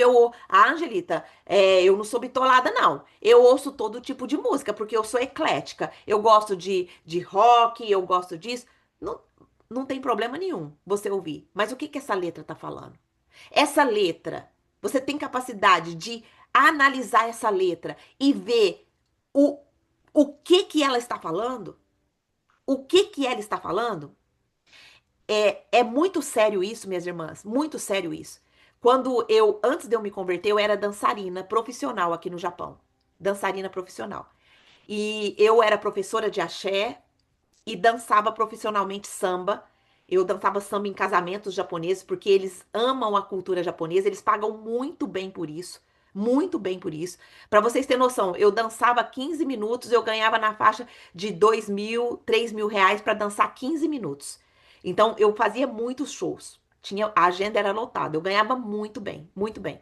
Angelita, eu não sou bitolada, não. Eu ouço todo tipo de música, porque eu sou eclética. Eu gosto de rock, eu gosto disso. Não, não tem problema nenhum você ouvir. Mas o que essa letra tá falando? Essa letra, você tem capacidade de analisar essa letra e ver o, o que ela está falando? O que ela está falando? É muito sério isso, minhas irmãs, muito sério isso. Antes de eu me converter, eu era dançarina profissional aqui no Japão. Dançarina profissional. E eu era professora de axé e dançava profissionalmente samba. Eu dançava samba em casamentos japoneses porque eles amam a cultura japonesa, eles pagam muito bem por isso. Muito bem por isso. Para vocês terem noção, eu dançava 15 minutos, eu ganhava na faixa de 2.000, 3.000 reais para dançar 15 minutos. Então, eu fazia muitos shows. A agenda era lotada. Eu ganhava muito bem, muito bem.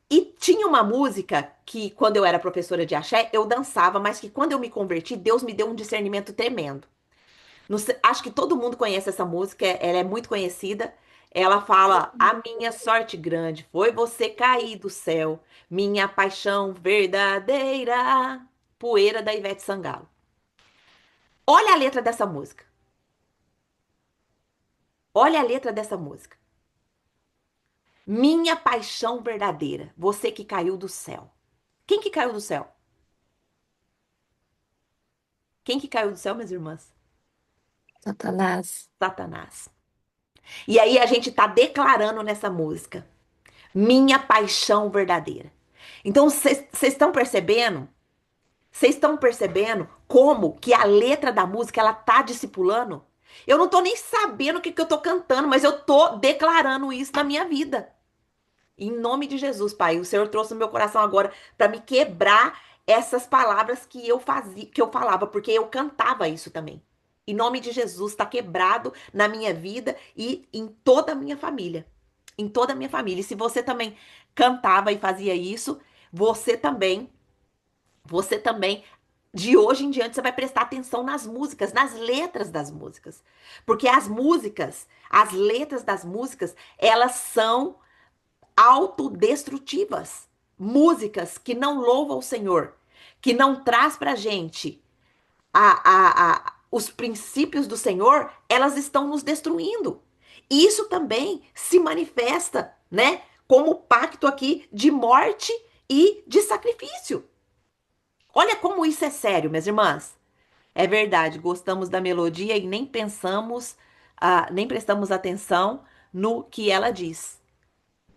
E tinha uma música que, quando eu era professora de axé, eu dançava, mas que quando eu me converti, Deus me deu um discernimento tremendo. Acho que todo mundo conhece essa música, ela é muito conhecida. Ela fala: A minha sorte grande foi você cair do céu, minha paixão verdadeira. Poeira da Ivete Sangalo. Olha a letra dessa música. Olha a letra dessa música. Minha paixão verdadeira, você que caiu do céu. Quem que caiu do céu? Quem que caiu do céu, minhas irmãs? Satanás. Satanás. E aí a gente tá declarando nessa música, minha paixão verdadeira. Então vocês estão percebendo? Vocês estão percebendo como que a letra da música ela tá discipulando? Eu não tô nem sabendo o que que eu tô cantando, mas eu tô declarando isso na minha vida. Em nome de Jesus, Pai, o Senhor trouxe no meu coração agora para me quebrar essas palavras que eu fazia, que eu falava, porque eu cantava isso também. Em nome de Jesus, está quebrado na minha vida e em toda a minha família. Em toda a minha família. E se você também cantava e fazia isso, você também, de hoje em diante, você vai prestar atenção nas músicas, nas letras das músicas. Porque as músicas, as letras das músicas, elas são autodestrutivas. Músicas que não louvam o Senhor, que não traz pra gente os princípios do Senhor, elas estão nos destruindo. Isso também se manifesta, né, como pacto aqui de morte e de sacrifício. Olha como isso é sério, minhas irmãs. É verdade, gostamos da melodia e nem pensamos, nem prestamos atenção no que ela diz.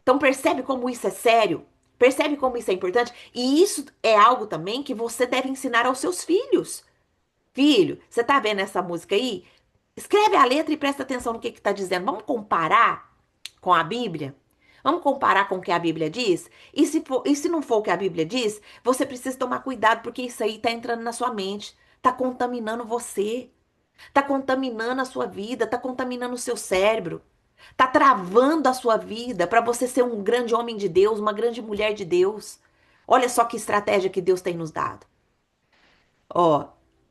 Então percebe como isso é sério? Percebe como isso é importante? E isso é algo também que você deve ensinar aos seus filhos. Filho, você tá vendo essa música aí? Escreve a letra e presta atenção no que tá dizendo. Vamos comparar com a Bíblia? Vamos comparar com o que a Bíblia diz? E se não for o que a Bíblia diz, você precisa tomar cuidado, porque isso aí tá entrando na sua mente, tá contaminando você, tá contaminando a sua vida, tá contaminando o seu cérebro. Tá travando a sua vida para você ser um grande homem de Deus, uma grande mulher de Deus. Olha só que estratégia que Deus tem nos dado. Ó,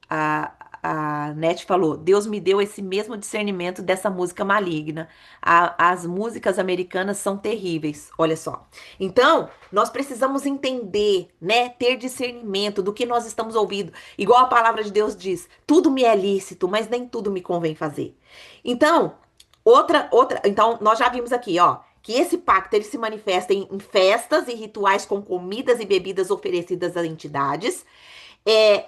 a Net falou: Deus me deu esse mesmo discernimento dessa música maligna. As músicas americanas são terríveis. Olha só. Então, nós precisamos entender, né? Ter discernimento do que nós estamos ouvindo. Igual a palavra de Deus diz: tudo me é lícito, mas nem tudo me convém fazer. Então, então nós já vimos aqui, ó, que esse pacto ele se manifesta em festas e rituais com comidas e bebidas oferecidas a entidades,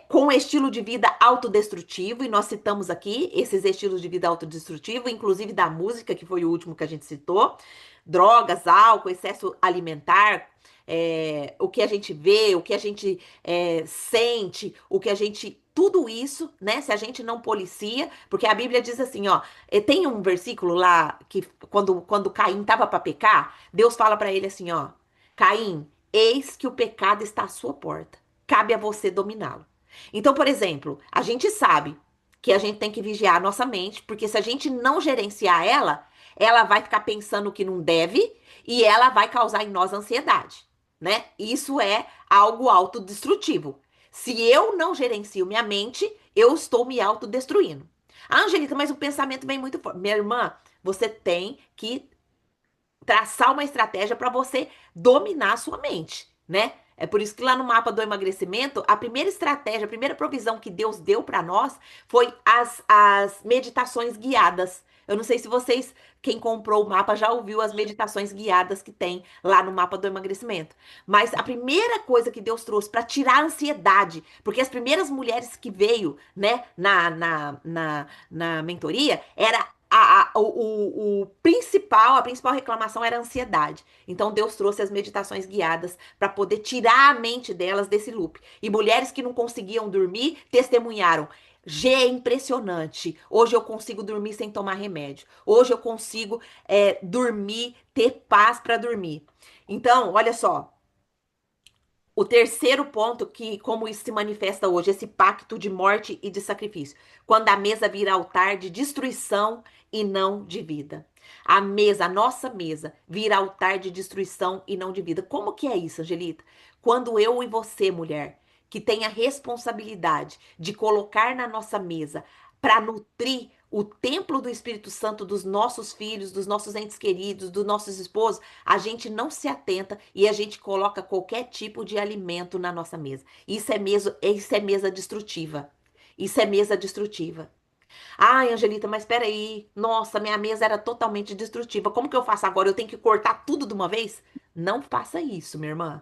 com estilo de vida autodestrutivo, e nós citamos aqui esses estilos de vida autodestrutivo, inclusive da música, que foi o último que a gente citou, drogas, álcool, excesso alimentar, o que a gente vê, o que a gente sente, o que a gente. Tudo isso, né? Se a gente não policia, porque a Bíblia diz assim, ó, tem um versículo lá que quando Caim estava para pecar, Deus fala para ele assim, ó, Caim, eis que o pecado está à sua porta, cabe a você dominá-lo. Então, por exemplo, a gente sabe que a gente tem que vigiar a nossa mente, porque se a gente não gerenciar ela, ela vai ficar pensando o que não deve e ela vai causar em nós ansiedade, né? Isso é algo autodestrutivo. Se eu não gerencio minha mente, eu estou me autodestruindo. Ah, Angelica, mas o pensamento vem muito forte. Minha irmã, você tem que traçar uma estratégia para você dominar a sua mente, né? É por isso que lá no mapa do emagrecimento, a primeira estratégia, a primeira provisão que Deus deu para nós foi as meditações guiadas. Eu não sei se vocês, quem comprou o mapa, já ouviu as meditações guiadas que tem lá no mapa do emagrecimento. Mas a primeira coisa que Deus trouxe para tirar a ansiedade, porque as primeiras mulheres que veio, né, na mentoria, era a principal reclamação era a ansiedade. Então Deus trouxe as meditações guiadas para poder tirar a mente delas desse loop. E mulheres que não conseguiam dormir testemunharam. G é impressionante. Hoje eu consigo dormir sem tomar remédio. Hoje eu consigo dormir, ter paz para dormir. Então, olha só. O terceiro ponto que como isso se manifesta hoje, esse pacto de morte e de sacrifício, quando a mesa vira altar de destruição e não de vida. A mesa, a nossa mesa, vira altar de destruição e não de vida. Como que é isso, Angelita? Quando eu e você, mulher, que tem a responsabilidade de colocar na nossa mesa para nutrir o templo do Espírito Santo dos nossos filhos, dos nossos entes queridos, dos nossos esposos, a gente não se atenta e a gente coloca qualquer tipo de alimento na nossa mesa. Isso é mesa destrutiva. Isso é mesa destrutiva. Ai, Angelita, mas espera aí. Nossa, minha mesa era totalmente destrutiva. Como que eu faço agora? Eu tenho que cortar tudo de uma vez? Não faça isso, minha irmã.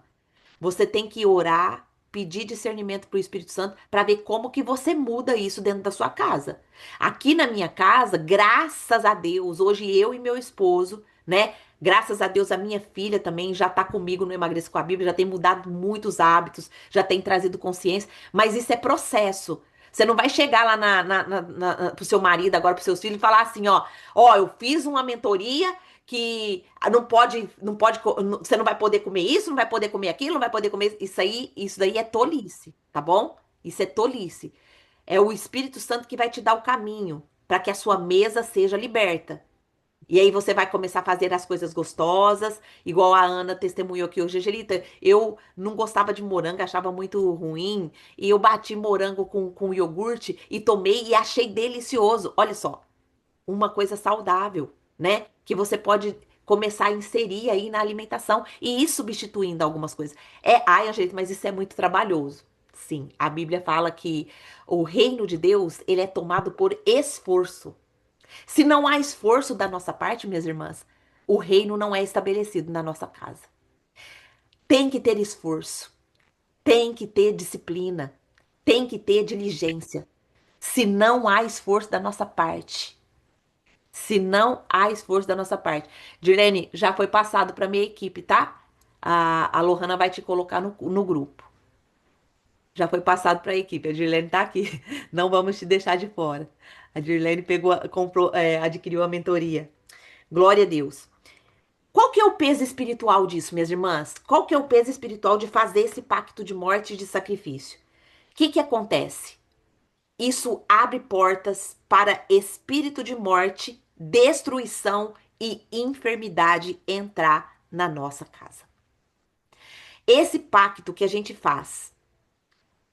Você tem que orar, pedir discernimento para o Espírito Santo para ver como que você muda isso dentro da sua casa. Aqui na minha casa, graças a Deus, hoje eu e meu esposo, né? Graças a Deus, a minha filha também já está comigo no Emagreça com a Bíblia, já tem mudado muitos hábitos, já tem trazido consciência, mas isso é processo. Você não vai chegar lá pro seu marido, agora pros seus filhos, e falar assim, ó, eu fiz uma mentoria que você não vai poder comer isso, não vai poder comer aquilo, não vai poder comer isso daí é tolice, tá bom? Isso é tolice. É o Espírito Santo que vai te dar o caminho para que a sua mesa seja liberta. E aí você vai começar a fazer as coisas gostosas, igual a Ana testemunhou aqui hoje. Angelita, eu não gostava de morango, achava muito ruim, e eu bati morango com iogurte e tomei e achei delicioso. Olha só, uma coisa saudável, né? Que você pode começar a inserir aí na alimentação e ir substituindo algumas coisas. Ai, gente, mas isso é muito trabalhoso. Sim, a Bíblia fala que o reino de Deus, ele é tomado por esforço. Se não há esforço da nossa parte, minhas irmãs, o reino não é estabelecido na nossa casa. Tem que ter esforço, tem que ter disciplina, tem que ter diligência. Se não há esforço da nossa parte, se não há esforço da nossa parte. Direne, já foi passado para minha equipe, tá? A Lohana vai te colocar no grupo. Já foi passado para a equipe. A Dirlene tá aqui. Não vamos te deixar de fora. A Dirlene adquiriu a mentoria. Glória a Deus. Qual que é o peso espiritual disso, minhas irmãs? Qual que é o peso espiritual de fazer esse pacto de morte e de sacrifício? O que que acontece? Isso abre portas para espírito de morte, destruição e enfermidade entrar na nossa casa. Esse pacto que a gente faz,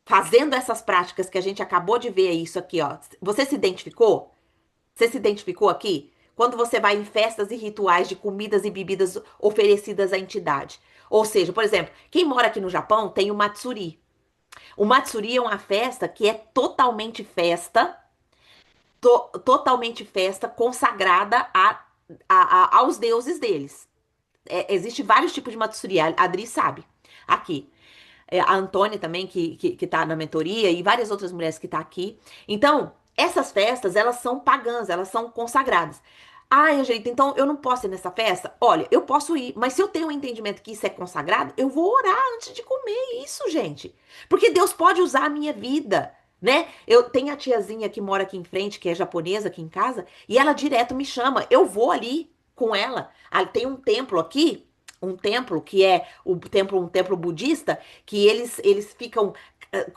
fazendo essas práticas que a gente acabou de ver, isso aqui, ó. Você se identificou? Você se identificou aqui? Quando você vai em festas e rituais de comidas e bebidas oferecidas à entidade. Ou seja, por exemplo, quem mora aqui no Japão tem o Matsuri. O Matsuri é uma festa que é totalmente festa, totalmente festa consagrada aos deuses deles. Existe vários tipos de Matsuri, a Adri sabe. Aqui. A Antônia também, que tá na mentoria, e várias outras mulheres que tá aqui. Então, essas festas, elas são pagãs, elas são consagradas. Ai, Angelita, então eu não posso ir nessa festa? Olha, eu posso ir, mas se eu tenho um entendimento que isso é consagrado, eu vou orar antes de comer isso, gente. Porque Deus pode usar a minha vida, né? Eu tenho a tiazinha que mora aqui em frente, que é japonesa aqui em casa, e ela direto me chama. Eu vou ali com ela. Tem um templo aqui, um templo que é um templo budista, que eles ficam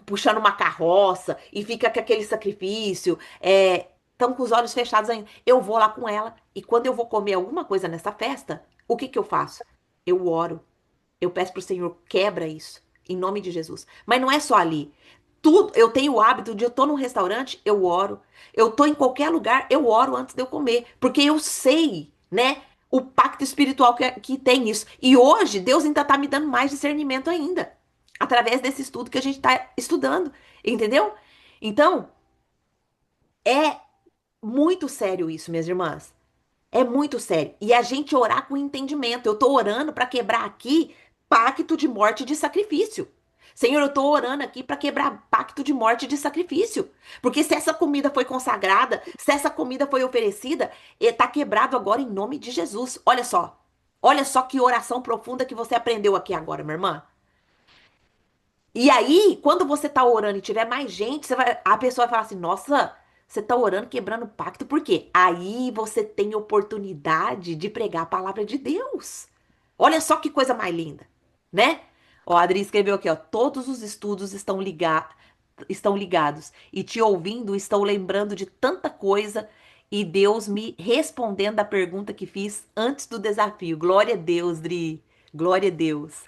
puxando uma carroça e fica com aquele sacrifício, estão com os olhos fechados ainda. Eu vou lá com ela e quando eu vou comer alguma coisa nessa festa, o que que eu faço? Eu oro. Eu peço pro Senhor, quebra isso, em nome de Jesus. Mas não é só ali. Tudo, eu tenho o hábito de eu tô num restaurante, eu oro. Eu tô em qualquer lugar, eu oro antes de eu comer, porque eu sei, né? O pacto espiritual que tem isso. E hoje, Deus ainda tá me dando mais discernimento ainda. Através desse estudo que a gente tá estudando. Entendeu? Então, é muito sério isso, minhas irmãs. É muito sério. E a gente orar com entendimento. Eu tô orando para quebrar aqui pacto de morte e de sacrifício. Senhor, eu tô orando aqui para quebrar pacto de morte e de sacrifício. Porque se essa comida foi consagrada, se essa comida foi oferecida, tá quebrado agora em nome de Jesus. Olha só. Olha só que oração profunda que você aprendeu aqui agora, minha irmã. E aí, quando você tá orando e tiver mais gente, a pessoa vai falar assim: nossa, você tá orando quebrando pacto, por quê? Aí você tem oportunidade de pregar a palavra de Deus. Olha só que coisa mais linda, né? Ó, a Adri escreveu aqui, ó. Todos os estudos estão ligados. E te ouvindo, estou lembrando de tanta coisa e Deus me respondendo a pergunta que fiz antes do desafio. Glória a Deus, Dri. Glória a Deus.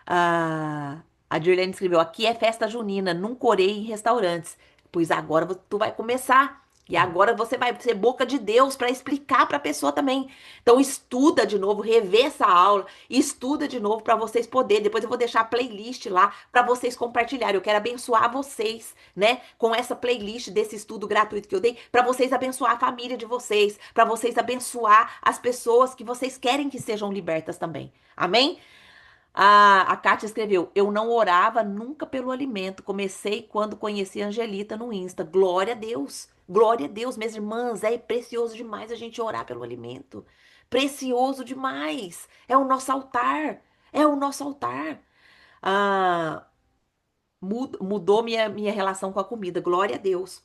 Ah, a Dirlene escreveu: aqui é festa junina, nunca orei em restaurantes. Pois agora tu vai começar. E agora você vai ser boca de Deus para explicar para a pessoa também. Então estuda de novo, revê essa aula, estuda de novo para vocês poderem. Depois eu vou deixar a playlist lá para vocês compartilharem. Eu quero abençoar vocês, né, com essa playlist desse estudo gratuito que eu dei, para vocês abençoar a família de vocês, para vocês abençoar as pessoas que vocês querem que sejam libertas também. Amém? A Kátia escreveu: eu não orava nunca pelo alimento. Comecei quando conheci a Angelita no Insta. Glória a Deus. Glória a Deus, minhas irmãs. É precioso demais a gente orar pelo alimento. Precioso demais. É o nosso altar. É o nosso altar. Ah, mudou minha relação com a comida. Glória a Deus.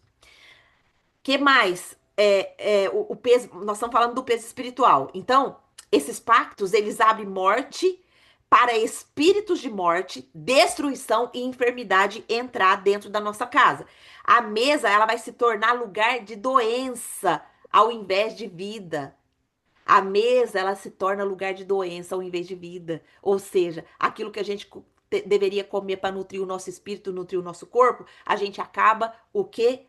Que mais? O peso, nós estamos falando do peso espiritual. Então, esses pactos, eles abrem morte para espíritos de morte, destruição e enfermidade entrar dentro da nossa casa. A mesa, ela vai se tornar lugar de doença ao invés de vida. A mesa, ela se torna lugar de doença ao invés de vida. Ou seja, aquilo que a gente deveria comer para nutrir o nosso espírito, nutrir o nosso corpo, a gente acaba o quê?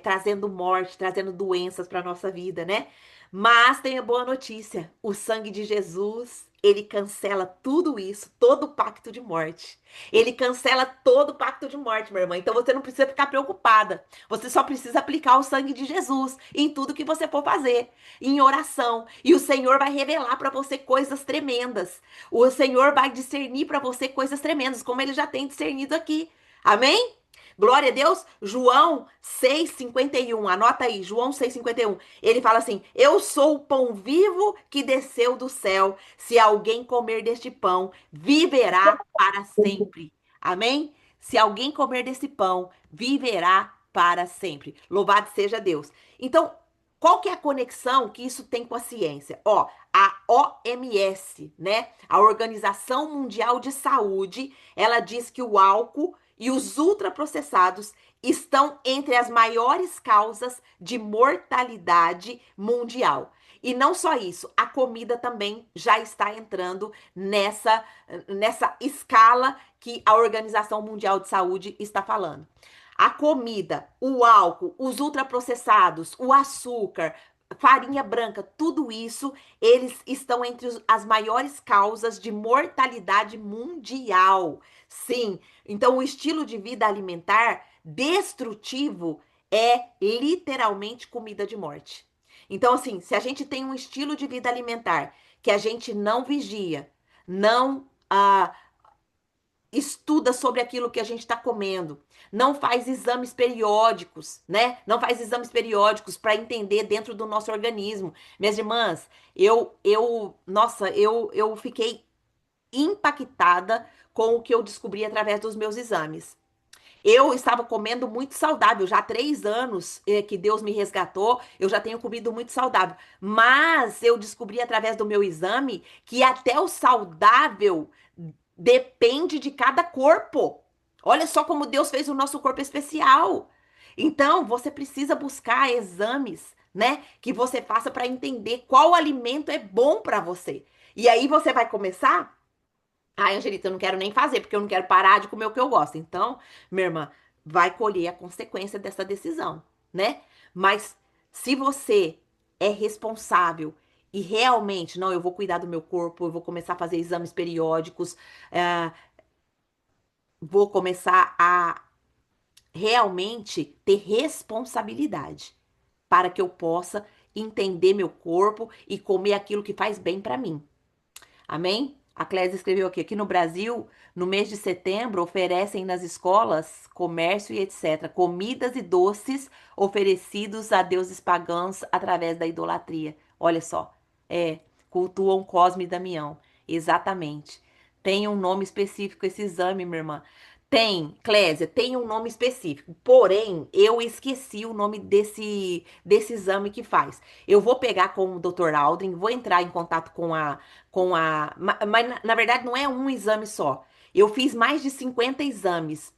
Trazendo morte, trazendo doenças para nossa vida, né? Mas tem a boa notícia: o sangue de Jesus, ele cancela tudo isso, todo o pacto de morte. Ele cancela todo o pacto de morte, minha irmã. Então você não precisa ficar preocupada. Você só precisa aplicar o sangue de Jesus em tudo que você for fazer, em oração. E o Senhor vai revelar para você coisas tremendas. O Senhor vai discernir para você coisas tremendas, como ele já tem discernido aqui. Amém? Glória a Deus. João 6,51. Anota aí, João 6,51. Ele fala assim: eu sou o pão vivo que desceu do céu. Se alguém comer deste pão, viverá para sempre. Amém? Se alguém comer desse pão, viverá para sempre. Louvado seja Deus. Então, qual que é a conexão que isso tem com a ciência? Ó, a OMS, né? A Organização Mundial de Saúde, ela diz que o álcool e os ultraprocessados estão entre as maiores causas de mortalidade mundial. E não só isso, a comida também já está entrando nessa escala que a Organização Mundial de Saúde está falando. A comida, o álcool, os ultraprocessados, o açúcar, farinha branca, tudo isso, eles estão entre as maiores causas de mortalidade mundial. Sim, então o estilo de vida alimentar destrutivo é literalmente comida de morte. Então, assim, se a gente tem um estilo de vida alimentar que a gente não vigia, não estuda sobre aquilo que a gente está comendo, não faz exames periódicos, né? Não faz exames periódicos para entender dentro do nosso organismo. Minhas irmãs, nossa, eu fiquei impactada com o que eu descobri através dos meus exames. Eu estava comendo muito saudável, já há 3 anos que Deus me resgatou, eu já tenho comido muito saudável. Mas eu descobri através do meu exame que até o saudável depende de cada corpo. Olha só como Deus fez o nosso corpo especial. Então, você precisa buscar exames, né, que você faça para entender qual alimento é bom para você. E aí você vai começar. Ai, Angelita, eu não quero nem fazer, porque eu não quero parar de comer o que eu gosto. Então, minha irmã, vai colher a consequência dessa decisão, né? Mas se você é responsável e realmente, não, eu vou cuidar do meu corpo, eu vou começar a fazer exames periódicos, vou começar a realmente ter responsabilidade para que eu possa entender meu corpo e comer aquilo que faz bem para mim. Amém? A Clésia escreveu aqui no Brasil, no mês de setembro, oferecem nas escolas, comércio e etc., comidas e doces oferecidos a deuses pagãos através da idolatria. Olha só, cultuam Cosme e Damião. Exatamente. Tem um nome específico esse exame, minha irmã. Tem, Clésia, tem um nome específico. Porém, eu esqueci o nome desse exame que faz. Eu vou pegar com o Dr. Aldrin, vou entrar em contato com a mas na verdade não é um exame só. Eu fiz mais de 50 exames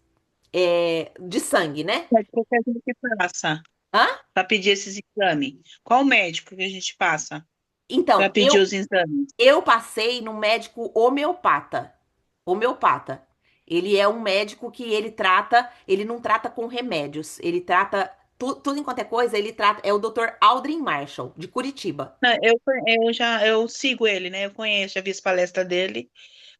de sangue, né? Médico que a gente passa Hã? para pedir esses exames? Qual médico que a gente passa para Então, pedir os exames? eu passei no médico homeopata. Homeopata. Ele é um médico que ele não trata com remédios, ele trata tudo enquanto é coisa, ele trata, é o Dr. Aldrin Marshall, de Curitiba. Não, eu sigo ele, né? Eu conheço, já vi as palestras dele.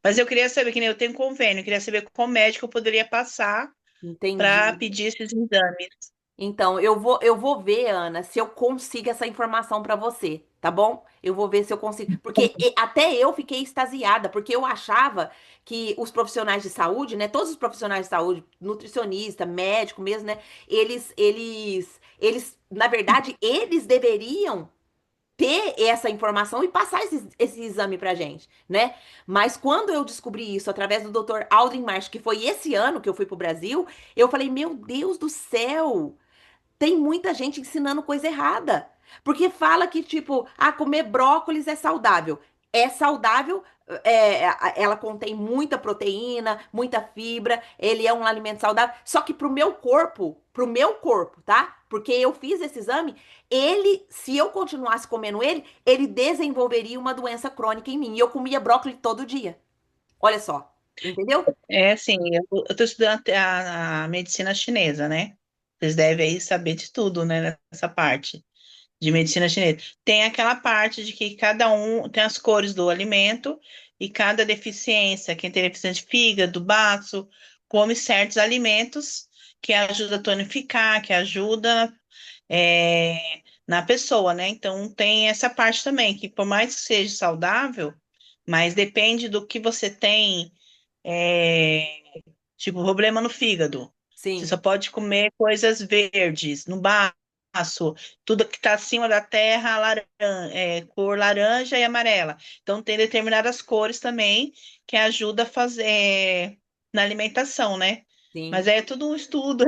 Mas eu queria saber, que nem eu tenho convênio, eu queria saber qual médico eu poderia passar para Entendi. pedir esses exames. Então, eu vou ver, Ana, se eu consigo essa informação para você, tá bom? Eu vou ver se eu consigo, porque até eu fiquei extasiada, porque eu achava que os profissionais de saúde, né, todos os profissionais de saúde, nutricionista, médico mesmo, né, na verdade, eles deveriam ter essa informação e passar esse exame pra gente, né? Mas quando eu descobri isso através do Dr. Aldrin Marsh, que foi esse ano que eu fui pro Brasil, eu falei, meu Deus do céu! Tem muita gente ensinando coisa errada. Porque fala que, tipo, comer brócolis é saudável. É saudável, ela contém muita proteína, muita fibra, ele é um alimento saudável. Só que pro meu corpo, tá? Porque eu fiz esse exame, se eu continuasse comendo ele desenvolveria uma doença crônica em mim. E eu comia brócolis todo dia. Olha só, entendeu? É assim, eu estou estudando a medicina chinesa, né? Vocês devem aí saber de tudo, né, nessa parte de medicina chinesa. Tem aquela parte de que cada um tem as cores do alimento e cada deficiência, quem tem deficiência de fígado, baço, come certos alimentos que ajuda a tonificar, que ajuda na pessoa, né? Então tem essa parte também, que por mais que seja saudável, mas depende do que você tem, é, tipo, problema no fígado. Você Sim, só pode comer coisas verdes, no baço, tudo que está acima da terra, cor laranja e amarela. Então tem determinadas cores também que ajuda a fazer na alimentação, né? sim. Mas é tudo um estudo.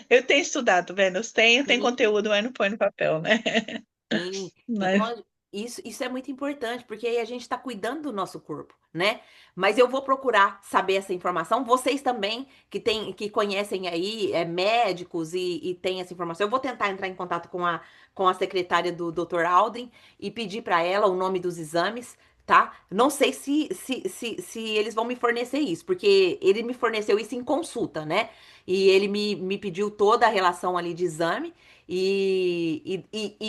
Eu tenho estudado, tá vendo? Eu tenho Sim. conteúdo, mas não põe no papel, né? Sim, então Mas isso é muito importante, porque aí a gente está cuidando do nosso corpo, né? Mas eu vou procurar saber essa informação. Vocês também que conhecem aí médicos e têm essa informação, eu vou tentar entrar em contato com a secretária do Dr. Aldrin e pedir para ela o nome dos exames, tá? Não sei se eles vão me fornecer isso, porque ele me forneceu isso em consulta, né? E ele me pediu toda a relação ali de exame. E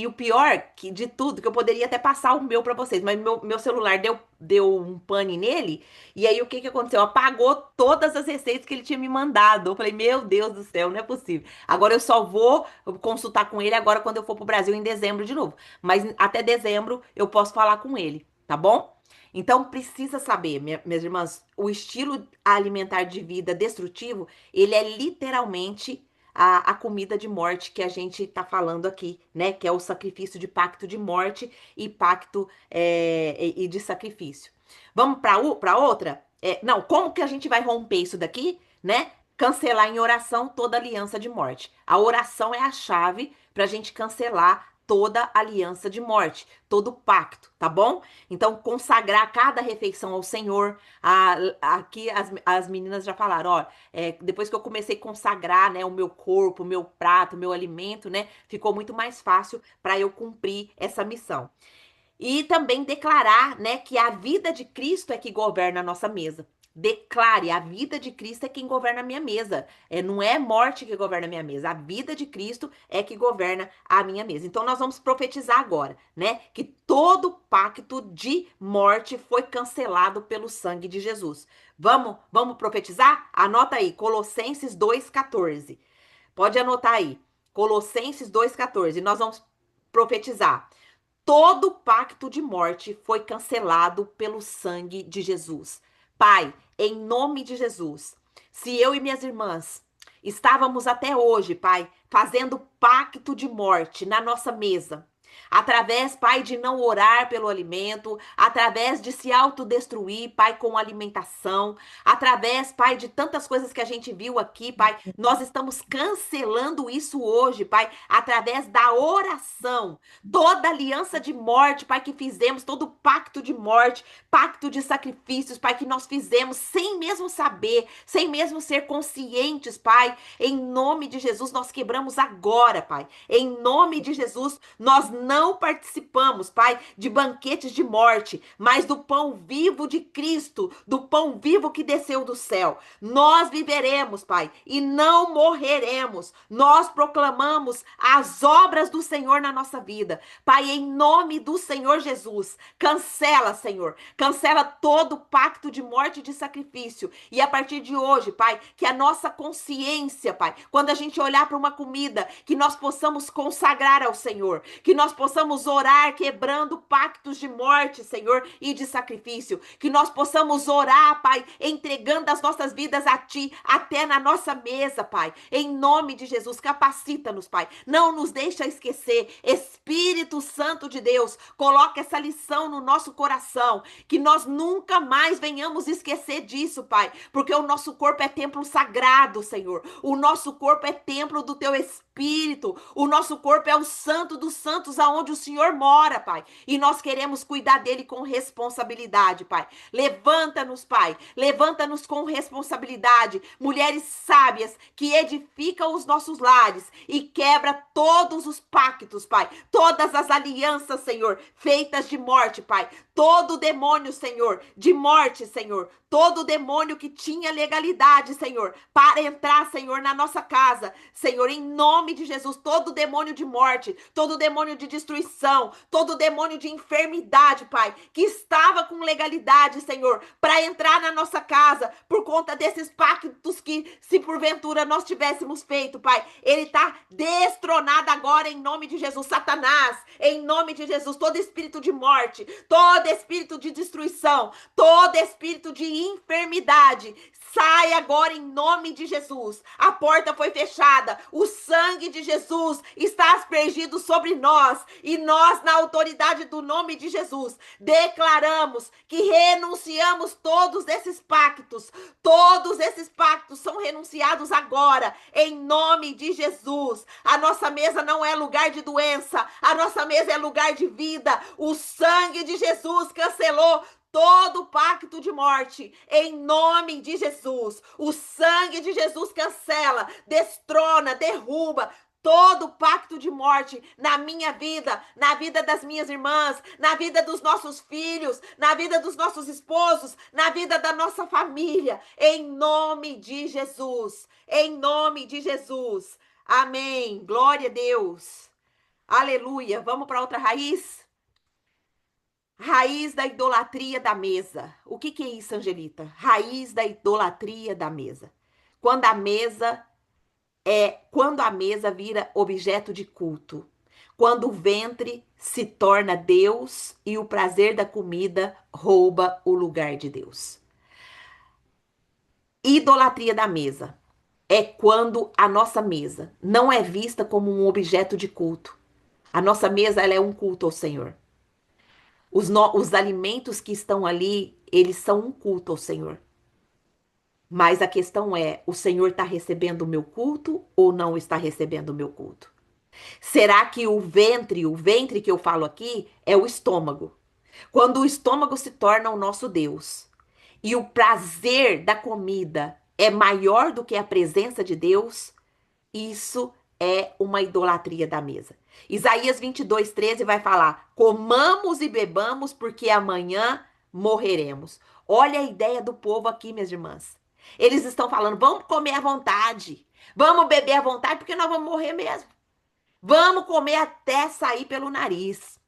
o pior de tudo, que eu poderia até passar o meu pra vocês, mas meu celular deu um pane nele, e aí o que que aconteceu? Apagou todas as receitas que ele tinha me mandado. Eu falei, meu Deus do céu, não é possível. Agora eu só vou consultar com ele agora quando eu for pro Brasil em dezembro de novo. Mas até dezembro eu posso falar com ele, tá bom? Então precisa saber, minhas irmãs, o estilo alimentar de vida destrutivo, ele é literalmente a comida de morte que a gente está falando aqui, né? Que é o sacrifício de pacto de morte e pacto e de sacrifício. Vamos para outra? Não, como que a gente vai romper isso daqui, né? Cancelar em oração toda aliança de morte. A oração é a chave para a gente cancelar toda aliança de morte, todo pacto, tá bom? Então, consagrar cada refeição ao Senhor. Aqui as meninas já falaram, ó, depois que eu comecei a consagrar, né, o meu corpo, o meu prato, o meu alimento, né, ficou muito mais fácil para eu cumprir essa missão. E também declarar, né, que a vida de Cristo é que governa a nossa mesa. Declare, a vida de Cristo é quem governa a minha mesa. Não é morte que governa a minha mesa. A vida de Cristo é que governa a minha mesa. Então nós vamos profetizar agora, né, que todo pacto de morte foi cancelado pelo sangue de Jesus. Vamos profetizar? Anota aí, Colossenses 2:14. Pode anotar aí. Colossenses 2:14. Nós vamos profetizar. Todo pacto de morte foi cancelado pelo sangue de Jesus. Pai, em nome de Jesus, se eu e minhas irmãs estávamos até hoje, Pai, fazendo pacto de morte na nossa mesa, Através, Pai, de não orar pelo alimento, através de se autodestruir, Pai, com alimentação, através, Pai, de tantas coisas que a gente viu aqui, Pai, nós estamos cancelando isso hoje, Pai, através da oração. Toda aliança de morte, Pai, que fizemos, todo pacto de morte, pacto de sacrifícios, Pai, que nós fizemos sem mesmo saber, sem mesmo ser conscientes, Pai, em nome de Jesus, nós quebramos agora, Pai. Em nome de Jesus, nós não participamos, Pai, de banquetes de morte, mas do pão vivo de Cristo, do pão vivo que desceu do céu. Nós viveremos, Pai, e não morreremos. Nós proclamamos as obras do Senhor na nossa vida. Pai, em nome do Senhor Jesus, cancela, Senhor, cancela todo pacto de morte e de sacrifício. E a partir de hoje, Pai, que a nossa consciência, Pai, quando a gente olhar para uma comida, que nós possamos consagrar ao Senhor, que nós possamos orar quebrando pactos de morte, Senhor, e de sacrifício, que nós possamos orar, Pai, entregando as nossas vidas a Ti, até na nossa mesa, Pai, em nome de Jesus, capacita-nos, Pai, não nos deixa esquecer, Espírito Santo de Deus, coloca essa lição no nosso coração, que nós nunca mais venhamos esquecer disso, Pai, porque o nosso corpo é templo sagrado, Senhor, o nosso corpo é templo do Teu Espírito, o nosso corpo é o santo dos santos aonde o Senhor mora, Pai, e nós queremos cuidar dele com responsabilidade, Pai. Levanta-nos, Pai, levanta-nos com responsabilidade, mulheres sábias que edificam os nossos lares e quebra todos os pactos, Pai, todas as alianças, Senhor, feitas de morte, Pai, todo demônio, Senhor, de morte, Senhor, todo demônio que tinha legalidade, Senhor, para entrar, Senhor, na nossa casa, Senhor, em nome de Jesus, todo demônio de morte, todo demônio de destruição, todo demônio de enfermidade, Pai, que estava com legalidade, Senhor, para entrar na nossa casa, por conta desses pactos que, se porventura nós tivéssemos feito, Pai, ele está destronado agora em nome de Jesus, Satanás, em nome de Jesus, todo espírito de morte, todo espírito de destruição, todo espírito de enfermidade, sai agora em nome de Jesus. A porta foi fechada, o sangue de Jesus está aspergido sobre nós e nós, na autoridade do nome de Jesus, declaramos que renunciamos todos esses pactos. Todos esses pactos são renunciados agora, em nome de Jesus. A nossa mesa não é lugar de doença, a nossa mesa é lugar de vida. O sangue de Jesus cancelou todo pacto de morte, em nome de Jesus. O sangue de Jesus cancela, destrona, derruba todo pacto de morte na minha vida, na vida das minhas irmãs, na vida dos nossos filhos, na vida dos nossos esposos, na vida da nossa família, em nome de Jesus. Em nome de Jesus. Amém. Glória a Deus. Aleluia. Vamos para outra raiz? Raiz da idolatria da mesa. O que é isso, Angelita? Raiz da idolatria da mesa. Quando a mesa vira objeto de culto. Quando o ventre se torna Deus e o prazer da comida rouba o lugar de Deus. Idolatria da mesa é quando a nossa mesa não é vista como um objeto de culto. A nossa mesa, ela é um culto ao Senhor. Os alimentos que estão ali, eles são um culto ao Senhor. Mas a questão é, o Senhor está recebendo o meu culto ou não está recebendo o meu culto? Será que o ventre que eu falo aqui, é o estômago? Quando o estômago se torna o nosso Deus e o prazer da comida é maior do que a presença de Deus, isso é uma idolatria da mesa. Isaías 22:13 vai falar: comamos e bebamos, porque amanhã morreremos. Olha a ideia do povo aqui, minhas irmãs. Eles estão falando: vamos comer à vontade, vamos beber à vontade, porque nós vamos morrer mesmo. Vamos comer até sair pelo nariz.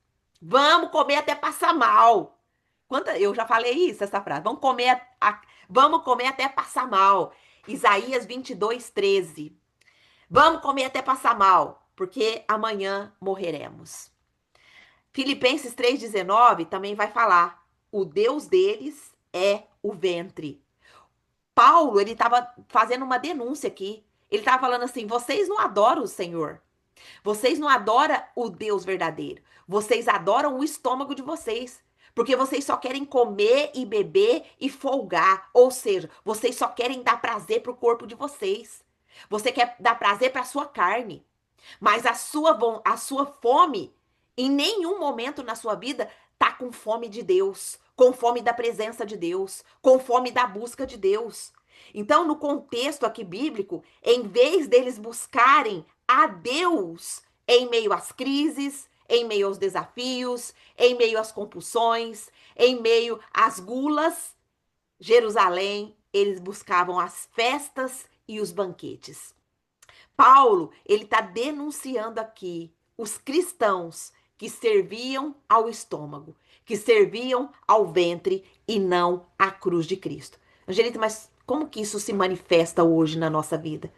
Vamos comer até passar mal. Eu já falei isso, essa frase. Vamos comer até passar mal. Isaías 22:13. Vamos comer até passar mal, porque amanhã morreremos. Filipenses 3:19 também vai falar: o Deus deles é o ventre. Paulo, ele estava fazendo uma denúncia aqui. Ele estava falando assim: vocês não adoram o Senhor. Vocês não adoram o Deus verdadeiro. Vocês adoram o estômago de vocês. Porque vocês só querem comer e beber e folgar. Ou seja, vocês só querem dar prazer para o corpo de vocês. Você quer dar prazer para a sua carne. Mas a sua fome, em nenhum momento na sua vida, tá com fome de Deus, com fome da presença de Deus, com fome da busca de Deus. Então, no contexto aqui bíblico, em vez deles buscarem a Deus em meio às crises, em meio aos desafios, em meio às compulsões, em meio às gulas, Jerusalém, eles buscavam as festas e os banquetes. Paulo, ele está denunciando aqui os cristãos que serviam ao estômago, que serviam ao ventre e não à cruz de Cristo. Angelita, mas como que isso se manifesta hoje na nossa vida?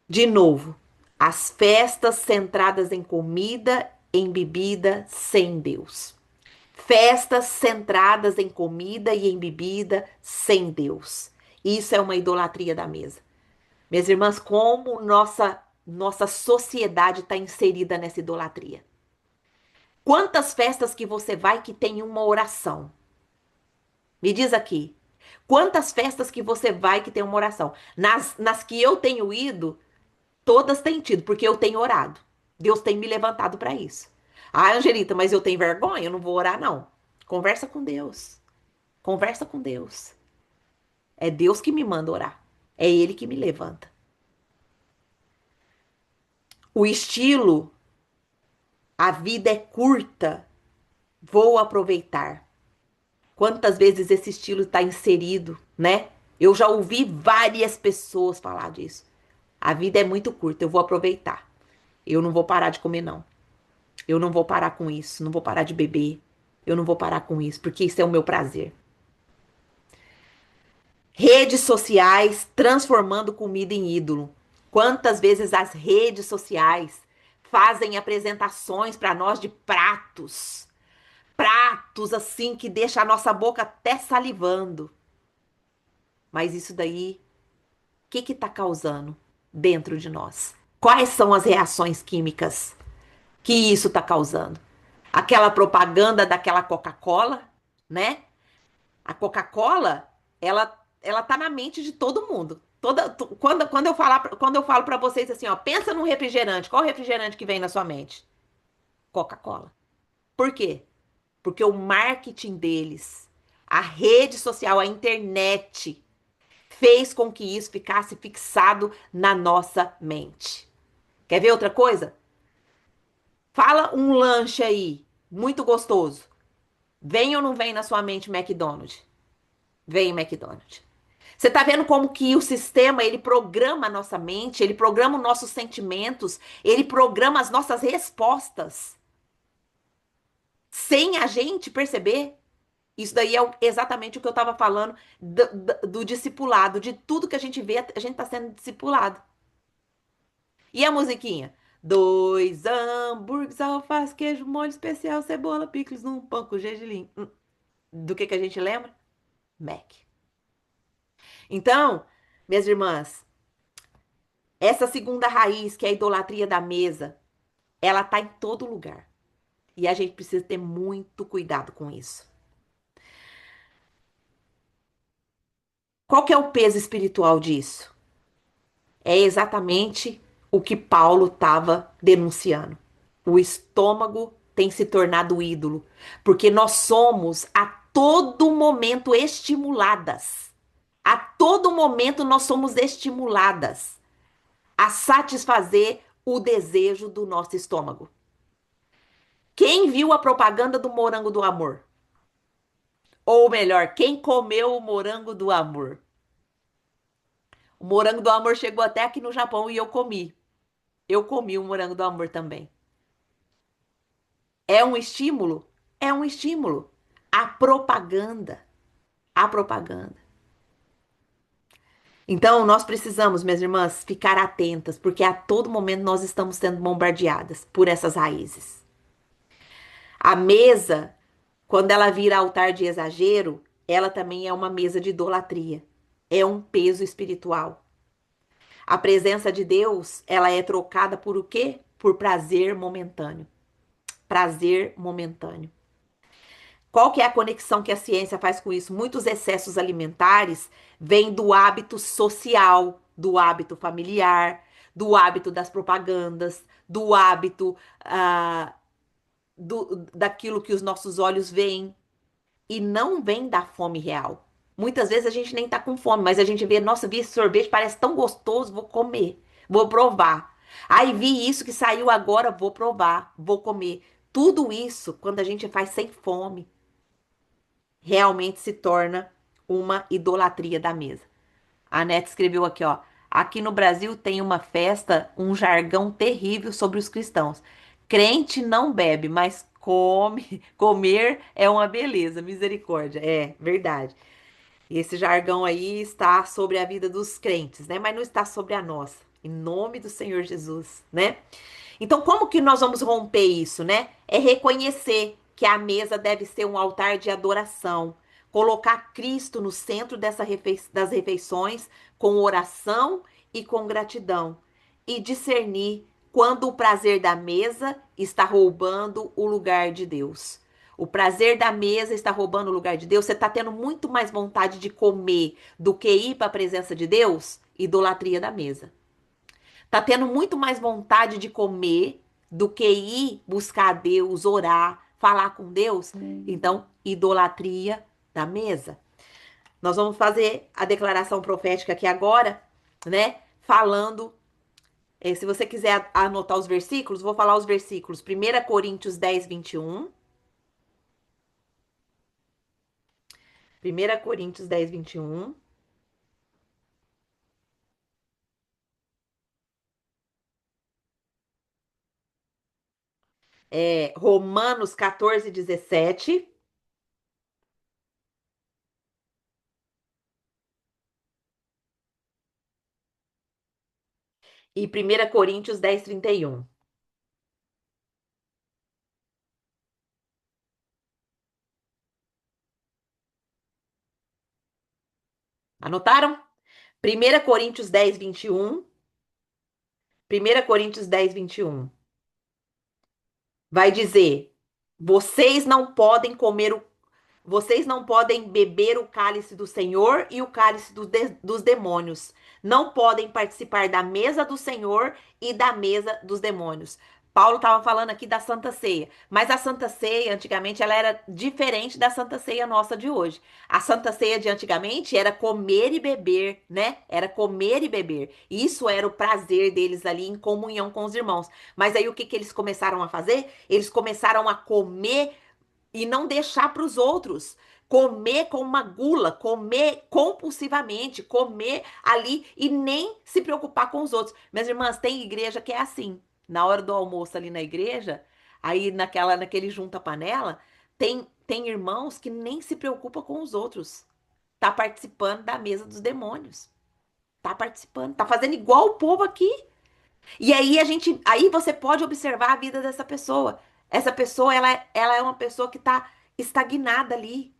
De novo, as festas centradas em comida, em bebida, sem Deus. Festas centradas em comida e em bebida, sem Deus. Isso é uma idolatria da mesa. Minhas irmãs, como nossa sociedade está inserida nessa idolatria. Quantas festas que você vai que tem uma oração? Me diz aqui. Quantas festas que você vai que tem uma oração? Nas que eu tenho ido, todas têm tido, porque eu tenho orado. Deus tem me levantado para isso. Ah, Angelita, mas eu tenho vergonha, eu não vou orar, não. Conversa com Deus. Conversa com Deus. É Deus que me manda orar. É Ele que me levanta. O estilo, a vida é curta, vou aproveitar. Quantas vezes esse estilo está inserido, né? Eu já ouvi várias pessoas falar disso. A vida é muito curta, eu vou aproveitar. Eu não vou parar de comer, não. Eu não vou parar com isso, não vou parar de beber. Eu não vou parar com isso, porque isso é o meu prazer. Redes sociais transformando comida em ídolo. Quantas vezes as redes sociais fazem apresentações para nós de pratos. Pratos assim que deixa a nossa boca até salivando. Mas isso daí, o que está causando dentro de nós? Quais são as reações químicas que isso está causando? Aquela propaganda daquela Coca-Cola, né? A Coca-Cola, ela tá na mente de todo mundo. Quando eu falo para vocês assim, ó, pensa num refrigerante, qual refrigerante que vem na sua mente? Coca-Cola. Por quê? Porque o marketing deles, a rede social, a internet, fez com que isso ficasse fixado na nossa mente. Quer ver outra coisa? Fala um lanche aí, muito gostoso. Vem ou não vem na sua mente McDonald's? Vem McDonald's. Você tá vendo como que o sistema, ele programa a nossa mente, ele programa os nossos sentimentos, ele programa as nossas respostas, sem a gente perceber? Isso daí é exatamente o que eu estava falando do discipulado, de tudo que a gente vê, a gente está sendo discipulado. E a musiquinha? Dois hambúrgueres, alface, queijo, molho especial, cebola, picles num pão com gergelim. Do que a gente lembra? Mac. Então, minhas irmãs, essa segunda raiz, que é a idolatria da mesa, ela tá em todo lugar. E a gente precisa ter muito cuidado com isso. Qual que é o peso espiritual disso? É exatamente o que Paulo estava denunciando. O estômago tem se tornado ídolo, porque nós somos a todo momento estimuladas. A todo momento nós somos estimuladas a satisfazer o desejo do nosso estômago. Quem viu a propaganda do morango do amor? Ou melhor, quem comeu o morango do amor? O morango do amor chegou até aqui no Japão e eu comi. Eu comi o morango do amor também. É um estímulo? É um estímulo. A propaganda. A propaganda. Então, nós precisamos, minhas irmãs, ficar atentas, porque a todo momento nós estamos sendo bombardeadas por essas raízes. A mesa, quando ela vira altar de exagero, ela também é uma mesa de idolatria. É um peso espiritual. A presença de Deus, ela é trocada por o quê? Por prazer momentâneo. Prazer momentâneo. Qual que é a conexão que a ciência faz com isso? Muitos excessos alimentares vêm do hábito social, do hábito familiar, do hábito das propagandas, do hábito daquilo que os nossos olhos veem e não vem da fome real. Muitas vezes a gente nem tá com fome, mas a gente vê, nossa, vi esse sorvete, parece tão gostoso, vou comer, vou provar. Aí vi isso que saiu agora, vou provar, vou comer. Tudo isso, quando a gente faz sem fome, realmente se torna uma idolatria da mesa. A Nete escreveu aqui, ó. Aqui no Brasil tem uma festa, um jargão terrível sobre os cristãos. Crente não bebe, mas come. Comer é uma beleza, misericórdia. É, verdade. E esse jargão aí está sobre a vida dos crentes, né? Mas não está sobre a nossa. Em nome do Senhor Jesus, né? Então, como que nós vamos romper isso, né? É reconhecer que a mesa deve ser um altar de adoração, colocar Cristo no centro das refeições, com oração e com gratidão, e discernir quando o prazer da mesa está roubando o lugar de Deus. O prazer da mesa está roubando o lugar de Deus. Você está tendo muito mais vontade de comer do que ir para a presença de Deus? Idolatria da mesa. Tá tendo muito mais vontade de comer do que ir buscar a Deus, orar, falar com Deus. Então, idolatria da mesa. Nós vamos fazer a declaração profética aqui agora, né? Falando, se você quiser anotar os versículos, vou falar os versículos. 1 Coríntios 10, 21. 1 Coríntios 10, 21. Romanos 14, 17. E 1 Coríntios 10, 31. Anotaram? 1 Coríntios 10, 21. 1 Coríntios 10, 21. Vai dizer: vocês não podem comer vocês não podem beber o cálice do Senhor e o cálice dos demônios. Não podem participar da mesa do Senhor e da mesa dos demônios. Paulo estava falando aqui da Santa Ceia, mas a Santa Ceia, antigamente, ela era diferente da Santa Ceia nossa de hoje. A Santa Ceia de antigamente era comer e beber, né? Era comer e beber. Isso era o prazer deles ali em comunhão com os irmãos. Mas aí o que que eles começaram a fazer? Eles começaram a comer e não deixar para os outros. Comer com uma gula, comer compulsivamente, comer ali e nem se preocupar com os outros. Minhas irmãs, tem igreja que é assim. Na hora do almoço ali na igreja, aí naquele junta-panela, tem irmãos que nem se preocupam com os outros. Tá participando da mesa dos demônios. Tá participando, tá fazendo igual o povo aqui. E aí você pode observar a vida dessa pessoa. Essa pessoa, ela é uma pessoa que está estagnada ali.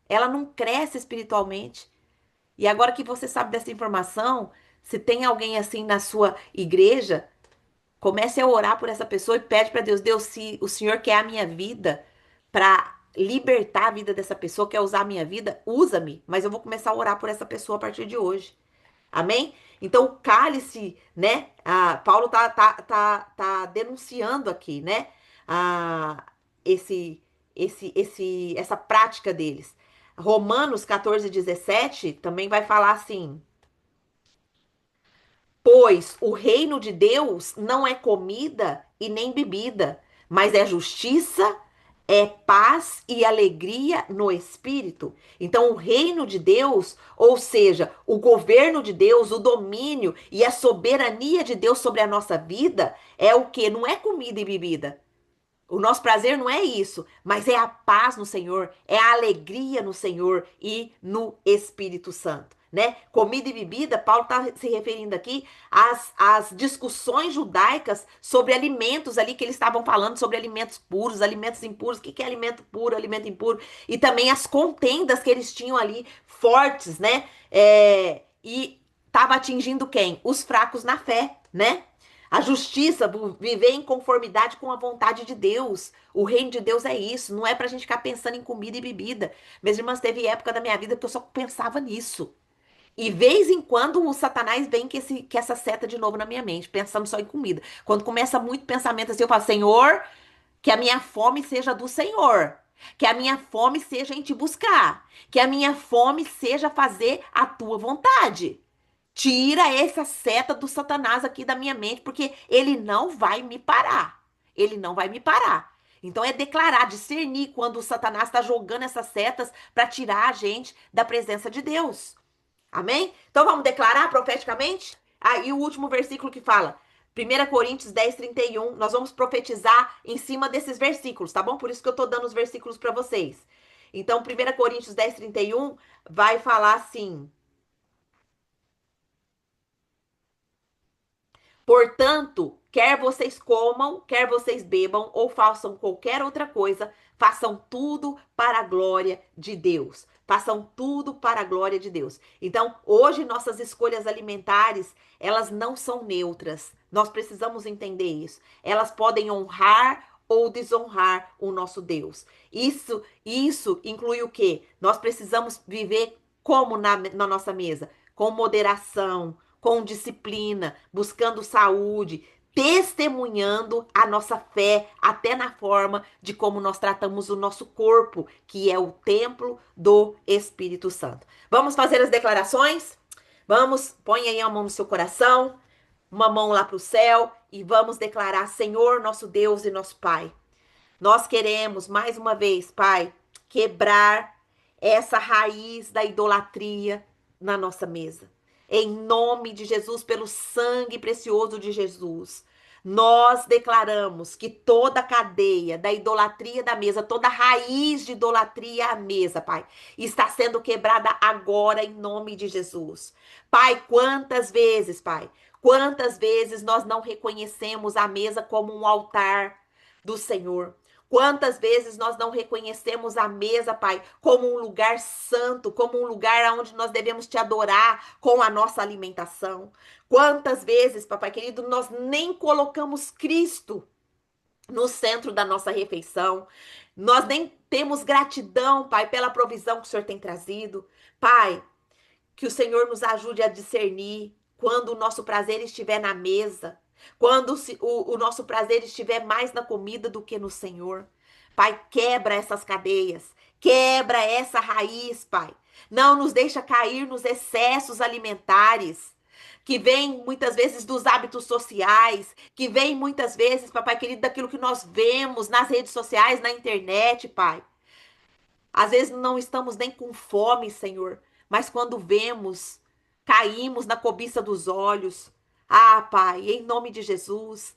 Ela não cresce espiritualmente. E agora que você sabe dessa informação, se tem alguém assim na sua igreja, comece a orar por essa pessoa e pede para Deus, Deus, se o Senhor quer a minha vida para libertar a vida dessa pessoa, quer usar a minha vida, usa-me, mas eu vou começar a orar por essa pessoa a partir de hoje. Amém? Então, o cálice, né? Paulo tá denunciando aqui, né? Ah, esse, essa prática deles. Romanos 14, 17 também vai falar assim: pois o reino de Deus não é comida e nem bebida, mas é justiça, é paz e alegria no espírito. Então, o reino de Deus, ou seja, o governo de Deus, o domínio e a soberania de Deus sobre a nossa vida, é o que? Não é comida e bebida. O nosso prazer não é isso, mas é a paz no Senhor, é a alegria no Senhor e no Espírito Santo, né? Comida e bebida, Paulo está se referindo aqui às discussões judaicas sobre alimentos ali que eles estavam falando sobre alimentos puros, alimentos impuros, o que é alimento puro, alimento impuro, e também as contendas que eles tinham ali fortes, né? E estava atingindo quem? Os fracos na fé, né? A justiça, viver em conformidade com a vontade de Deus. O reino de Deus é isso, não é pra gente ficar pensando em comida e bebida. Minhas irmãs, teve época da minha vida que eu só pensava nisso. E vez em quando o Satanás vem com essa seta de novo na minha mente, pensando só em comida. Quando começa muito pensamento assim, eu falo, Senhor, que a minha fome seja do Senhor. Que a minha fome seja em te buscar. Que a minha fome seja fazer a tua vontade. Tira essa seta do Satanás aqui da minha mente, porque ele não vai me parar. Ele não vai me parar. Então é declarar, discernir quando o Satanás está jogando essas setas para tirar a gente da presença de Deus. Amém? Então vamos declarar profeticamente? Aí o último versículo que fala, 1 Coríntios 10:31, nós vamos profetizar em cima desses versículos, tá bom? Por isso que eu tô dando os versículos para vocês. Então, 1 Coríntios 10:31 vai falar assim: portanto, quer vocês comam, quer vocês bebam ou façam qualquer outra coisa, façam tudo para a glória de Deus. Façam tudo para a glória de Deus. Então, hoje nossas escolhas alimentares, elas não são neutras. Nós precisamos entender isso. Elas podem honrar ou desonrar o nosso Deus. Isso inclui o quê? Nós precisamos viver como na nossa mesa? Com moderação, com disciplina, buscando saúde, testemunhando a nossa fé, até na forma de como nós tratamos o nosso corpo, que é o templo do Espírito Santo. Vamos fazer as declarações? Vamos, põe aí a mão no seu coração, uma mão lá para o céu e vamos declarar: Senhor, nosso Deus e nosso Pai. Nós queremos, mais uma vez, Pai, quebrar essa raiz da idolatria na nossa mesa. Em nome de Jesus, pelo sangue precioso de Jesus, nós declaramos que toda a cadeia da idolatria da mesa, toda a raiz de idolatria à mesa, Pai, está sendo quebrada agora em nome de Jesus. Pai, quantas vezes nós não reconhecemos a mesa como um altar do Senhor? Quantas vezes nós não reconhecemos a mesa, Pai, como um lugar santo, como um lugar onde nós devemos te adorar com a nossa alimentação? Quantas vezes, Papai querido, nós nem colocamos Cristo no centro da nossa refeição? Nós nem temos gratidão, Pai, pela provisão que o Senhor tem trazido. Pai, que o Senhor nos ajude a discernir quando o nosso prazer estiver na mesa, quando o nosso prazer estiver mais na comida do que no Senhor. Pai, quebra essas cadeias, quebra essa raiz, Pai. Não nos deixa cair nos excessos alimentares, que vem muitas vezes dos hábitos sociais, que vem muitas vezes, Papai querido, daquilo que nós vemos nas redes sociais, na internet, Pai. Às vezes não estamos nem com fome, Senhor, mas quando vemos, caímos na cobiça dos olhos. Ah, Pai, em nome de Jesus,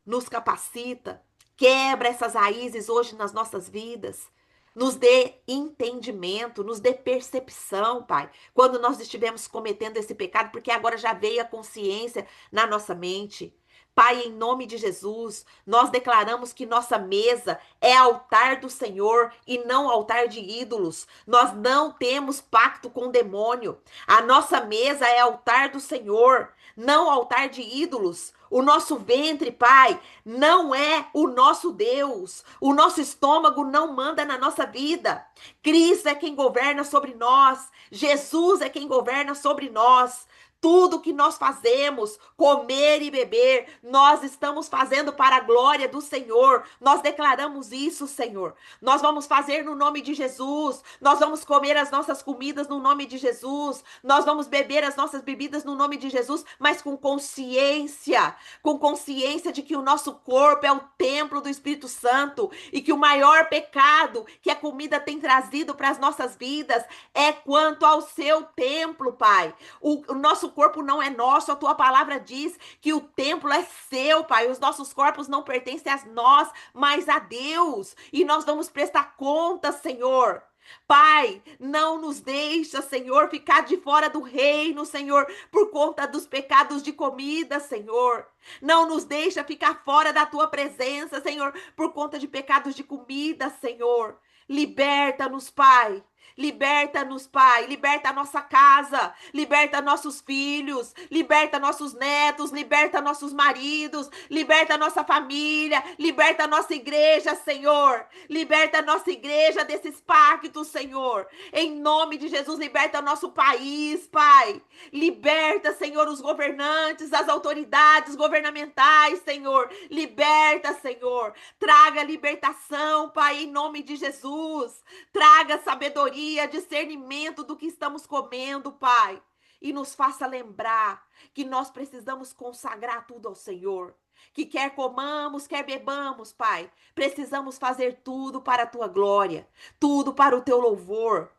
nos capacita, quebra essas raízes hoje nas nossas vidas. Nos dê entendimento, nos dê percepção, Pai, quando nós estivermos cometendo esse pecado, porque agora já veio a consciência na nossa mente. Pai, em nome de Jesus, nós declaramos que nossa mesa é altar do Senhor e não altar de ídolos. Nós não temos pacto com o demônio. A nossa mesa é altar do Senhor, não altar de ídolos. O nosso ventre, Pai, não é o nosso Deus. O nosso estômago não manda na nossa vida. Cristo é quem governa sobre nós. Jesus é quem governa sobre nós. Tudo que nós fazemos, comer e beber, nós estamos fazendo para a glória do Senhor. Nós declaramos isso, Senhor. Nós vamos fazer no nome de Jesus. Nós vamos comer as nossas comidas no nome de Jesus. Nós vamos beber as nossas bebidas no nome de Jesus, mas com consciência de que o nosso corpo é o templo do Espírito Santo e que o maior pecado que a comida tem trazido para as nossas vidas é quanto ao seu templo, Pai. O nosso corpo não é nosso, a tua palavra diz que o templo é seu, Pai. Os nossos corpos não pertencem a nós, mas a Deus. E nós vamos prestar conta, Senhor. Pai, não nos deixa, Senhor, ficar de fora do reino, Senhor, por conta dos pecados de comida, Senhor. Não nos deixa ficar fora da tua presença, Senhor, por conta de pecados de comida, Senhor. Liberta-nos, Pai. Liberta-nos, Pai. Liberta a nossa casa. Liberta nossos filhos. Liberta nossos netos. Liberta nossos maridos. Liberta nossa família. Liberta nossa igreja, Senhor. Liberta nossa igreja desses pactos, Senhor. Em nome de Jesus, liberta nosso país, Pai. Liberta, Senhor, os governantes, as autoridades governamentais, Senhor. Liberta, Senhor. Traga libertação, Pai, em nome de Jesus. Traga sabedoria, discernimento do que estamos comendo, Pai. E nos faça lembrar que nós precisamos consagrar tudo ao Senhor. Que quer comamos, quer bebamos, Pai, precisamos fazer tudo para a tua glória, tudo para o teu louvor.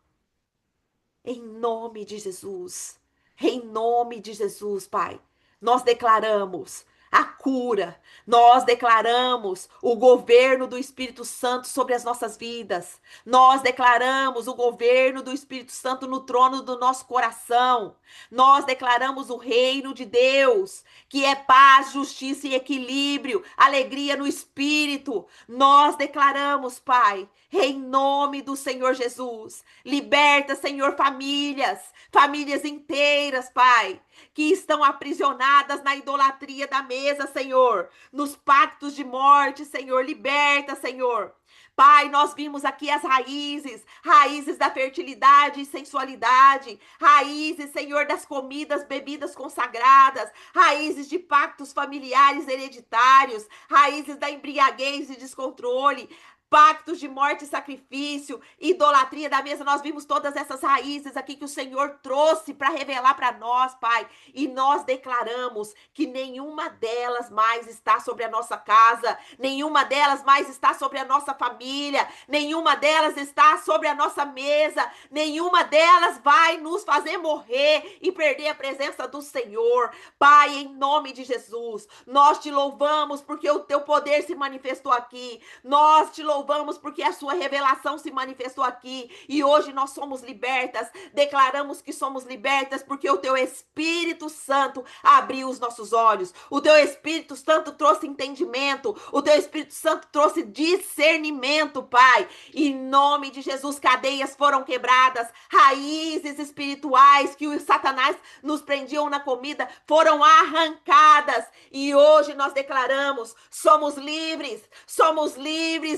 Em nome de Jesus. Em nome de Jesus, Pai. Nós declaramos a cura. Nós declaramos o governo do Espírito Santo sobre as nossas vidas. Nós declaramos o governo do Espírito Santo no trono do nosso coração. Nós declaramos o reino de Deus, que é paz, justiça e equilíbrio, alegria no Espírito. Nós declaramos, Pai, em nome do Senhor Jesus. Liberta, Senhor, famílias inteiras, Pai, que estão aprisionadas na idolatria da mesa, Senhor, nos pactos de morte, Senhor. Liberta, Senhor. Pai, nós vimos aqui as raízes da fertilidade e sensualidade, raízes, Senhor, das comidas, bebidas consagradas, raízes de pactos familiares hereditários, raízes da embriaguez e descontrole, pactos de morte e sacrifício, idolatria da mesa. Nós vimos todas essas raízes aqui que o Senhor trouxe para revelar para nós, Pai. E nós declaramos que nenhuma delas mais está sobre a nossa casa, nenhuma delas mais está sobre a nossa família, nenhuma delas está sobre a nossa mesa, nenhuma delas vai nos fazer morrer e perder a presença do Senhor. Pai, em nome de Jesus, nós te louvamos porque o teu poder se manifestou aqui. Nós te louvamos porque a sua revelação se manifestou aqui e hoje nós somos libertas. Declaramos que somos libertas porque o teu Espírito Santo abriu os nossos olhos. O teu Espírito Santo trouxe entendimento. O teu Espírito Santo trouxe discernimento, Pai. Em nome de Jesus, cadeias foram quebradas, raízes espirituais que os Satanás nos prendiam na comida foram arrancadas e hoje nós declaramos: somos livres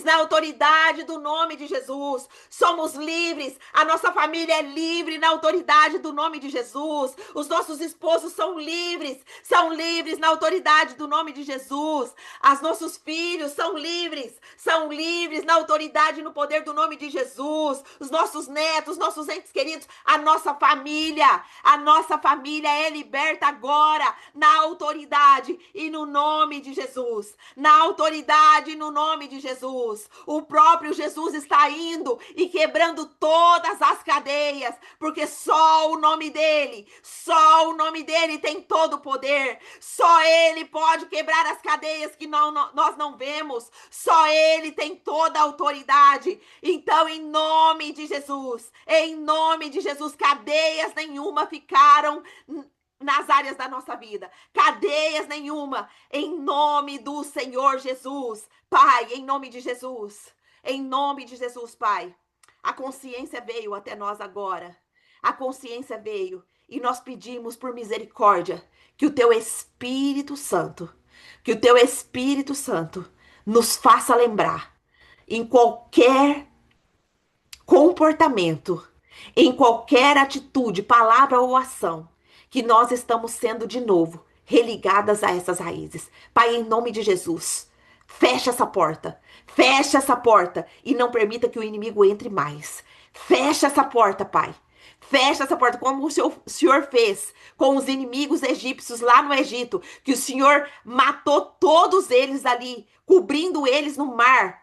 na autoridade do nome de Jesus. Somos livres, a nossa família é livre na autoridade do nome de Jesus. Os nossos esposos são livres na autoridade do nome de Jesus. Os nossos filhos são livres na autoridade e no poder do nome de Jesus. Os nossos netos, nossos entes queridos, a nossa família é liberta agora na autoridade e no nome de Jesus. Na autoridade e no nome de Jesus. O próprio Jesus está indo e quebrando todas as cadeias, porque só o nome dele tem todo o poder. Só ele pode quebrar as cadeias que nós não vemos. Só ele tem toda a autoridade. Então, em nome de Jesus, cadeias nenhuma ficaram nas áreas da nossa vida, cadeias nenhuma, em nome do Senhor Jesus, Pai, em nome de Jesus, Pai. A consciência veio até nós agora, e nós pedimos por misericórdia que o teu Espírito Santo, nos faça lembrar em qualquer comportamento, em qualquer atitude, palavra ou ação, que nós estamos sendo de novo religadas a essas raízes. Pai, em nome de Jesus, fecha essa porta e não permita que o inimigo entre mais. Fecha essa porta, Pai. Fecha essa porta, como o Senhor fez com os inimigos egípcios lá no Egito, que o Senhor matou todos eles ali, cobrindo eles no mar.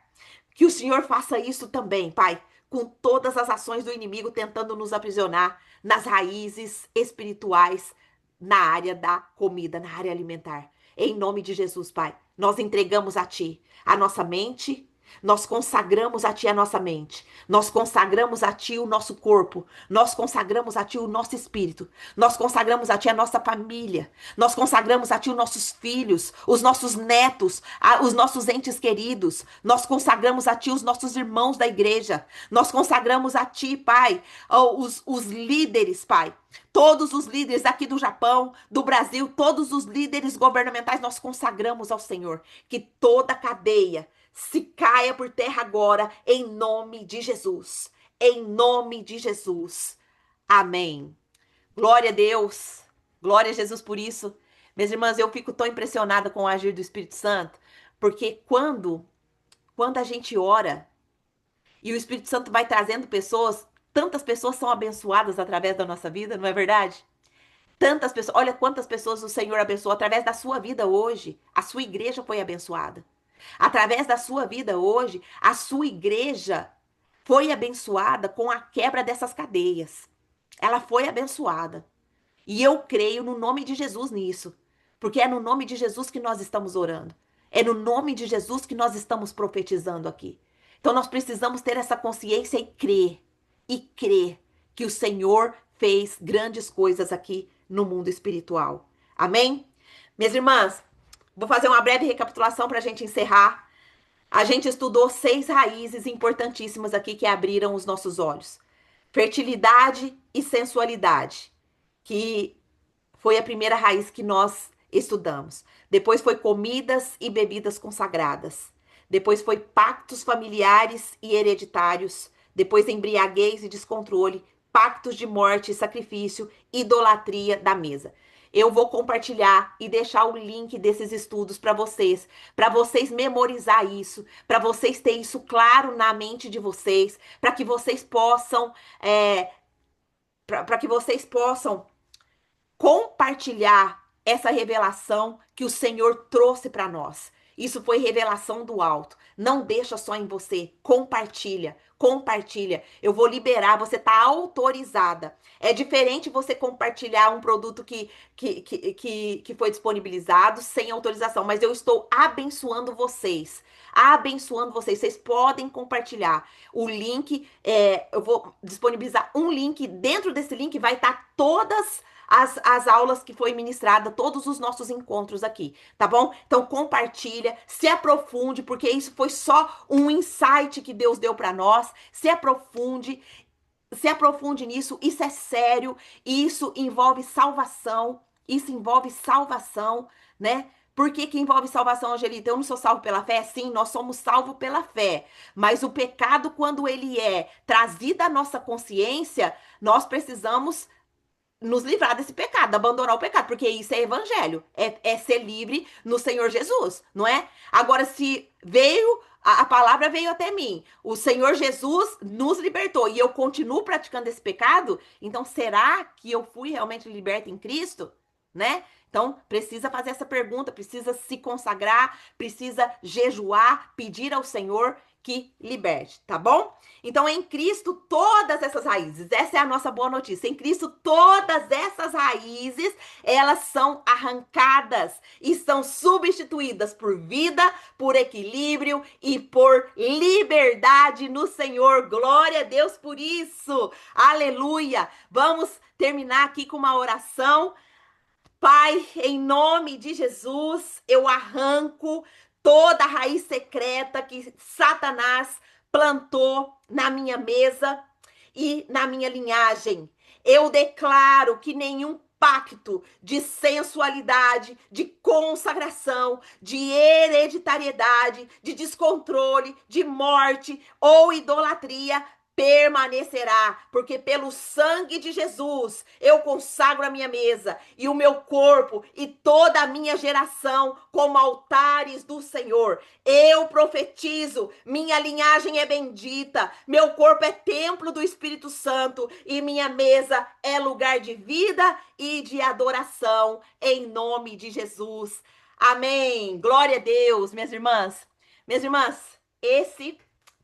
Que o Senhor faça isso também, Pai, com todas as ações do inimigo tentando nos aprisionar nas raízes espirituais, na área da comida, na área alimentar. Em nome de Jesus, Pai, nós entregamos a Ti a nossa mente, Nós consagramos a Ti a nossa mente. Nós consagramos a Ti o nosso corpo. Nós consagramos a Ti o nosso espírito. Nós consagramos a Ti a nossa família. Nós consagramos a Ti os nossos filhos, os nossos netos, os nossos entes queridos. Nós consagramos a Ti os nossos irmãos da igreja. Nós consagramos a Ti, Pai, os líderes, Pai. Todos os líderes aqui do Japão, do Brasil, todos os líderes governamentais, nós consagramos ao Senhor que toda cadeia se caia por terra agora, em nome de Jesus. Em nome de Jesus. Amém. Glória a Deus. Glória a Jesus por isso. Minhas irmãs, eu fico tão impressionada com o agir do Espírito Santo, porque quando a gente ora e o Espírito Santo vai trazendo pessoas, tantas pessoas são abençoadas através da nossa vida, não é verdade? Tantas pessoas, olha quantas pessoas o Senhor abençoou através da sua vida hoje. A sua igreja foi abençoada. Através da sua vida hoje, a sua igreja foi abençoada com a quebra dessas cadeias. Ela foi abençoada. E eu creio no nome de Jesus nisso. Porque é no nome de Jesus que nós estamos orando. É no nome de Jesus que nós estamos profetizando aqui. Então nós precisamos ter essa consciência e crer que o Senhor fez grandes coisas aqui no mundo espiritual. Amém? Minhas irmãs, vou fazer uma breve recapitulação para a gente encerrar. A gente estudou 6 raízes importantíssimas aqui que abriram os nossos olhos. Fertilidade e sensualidade, que foi a primeira raiz que nós estudamos. Depois foi comidas e bebidas consagradas. Depois foi pactos familiares e hereditários. Depois embriaguez e descontrole, pactos de morte e sacrifício, idolatria da mesa. Eu vou compartilhar e deixar o link desses estudos para vocês memorizar isso, para vocês terem isso claro na mente de vocês, para que vocês possam, para que vocês possam compartilhar essa revelação que o Senhor trouxe para nós. Isso foi revelação do alto. Não deixa só em você. Compartilha. Compartilha. Eu vou liberar. Você está autorizada. É diferente você compartilhar um produto que foi disponibilizado sem autorização. Mas eu estou abençoando vocês. Abençoando vocês. Vocês podem compartilhar. O link, eu vou disponibilizar um link. Dentro desse link vai estar todas as aulas que foi ministrada, todos os nossos encontros aqui, tá bom? Então compartilha, se aprofunde, porque isso foi só um insight que Deus deu para nós. Se aprofunde nisso, isso é sério, isso envolve salvação, né? Por que que envolve salvação, Angelita? Eu não sou salvo pela fé? Sim, nós somos salvos pela fé. Mas o pecado, quando ele é trazido à nossa consciência, nós precisamos nos livrar desse pecado, abandonar o pecado, porque isso é evangelho, é ser livre no Senhor Jesus, não é? Agora, se veio, a palavra veio até mim, o Senhor Jesus nos libertou e eu continuo praticando esse pecado, então será que eu fui realmente liberta em Cristo, né? Então, precisa fazer essa pergunta, precisa se consagrar, precisa jejuar, pedir ao Senhor que liberte, tá bom? Então, em Cristo, todas essas raízes, essa é a nossa boa notícia. Em Cristo, todas essas raízes, elas são arrancadas e são substituídas por vida, por equilíbrio e por liberdade no Senhor. Glória a Deus por isso. Aleluia. Vamos terminar aqui com uma oração. Pai, em nome de Jesus, eu arranco toda a raiz secreta que Satanás plantou na minha mesa e na minha linhagem. Eu declaro que nenhum pacto de sensualidade, de consagração, de hereditariedade, de descontrole, de morte ou idolatria permanecerá, porque pelo sangue de Jesus eu consagro a minha mesa e o meu corpo e toda a minha geração como altares do Senhor. Eu profetizo, minha linhagem é bendita, meu corpo é templo do Espírito Santo e minha mesa é lugar de vida e de adoração, em nome de Jesus. Amém. Glória a Deus, minhas irmãs. Minhas irmãs, esse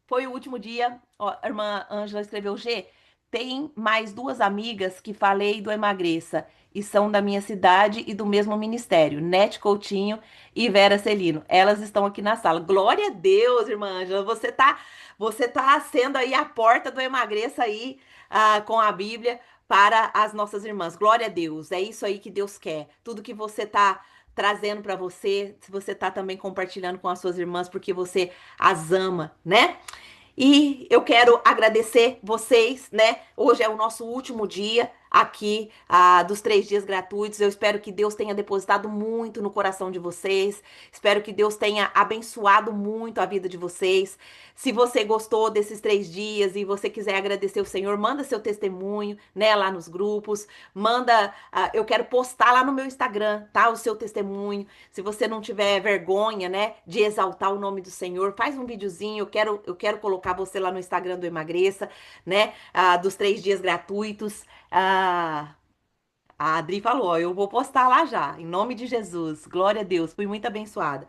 foi o último dia. Ó, a irmã Ângela escreveu G. tem mais duas amigas que falei do Emagreça e são da minha cidade e do mesmo ministério, Nete Coutinho e Vera Celino. Elas estão aqui na sala. Glória a Deus, irmã Ângela, você tá sendo aí a porta do Emagreça aí, com a Bíblia para as nossas irmãs. Glória a Deus. É isso aí que Deus quer. Tudo que você tá trazendo para você, se você tá também compartilhando com as suas irmãs, porque você as ama, né? E eu quero agradecer vocês, né? Hoje é o nosso último dia aqui, dos 3 dias gratuitos. Eu espero que Deus tenha depositado muito no coração de vocês. Espero que Deus tenha abençoado muito a vida de vocês. Se você gostou desses 3 dias e você quiser agradecer o Senhor, manda seu testemunho, né, lá nos grupos. Manda, eu quero postar lá no meu Instagram, tá? O seu testemunho. Se você não tiver vergonha, né, de exaltar o nome do Senhor, faz um videozinho. Eu quero colocar você lá no Instagram do Emagreça, né? Dos 3 dias gratuitos. A Adri falou, ó, eu vou postar lá já, em nome de Jesus. Glória a Deus, fui muito abençoada.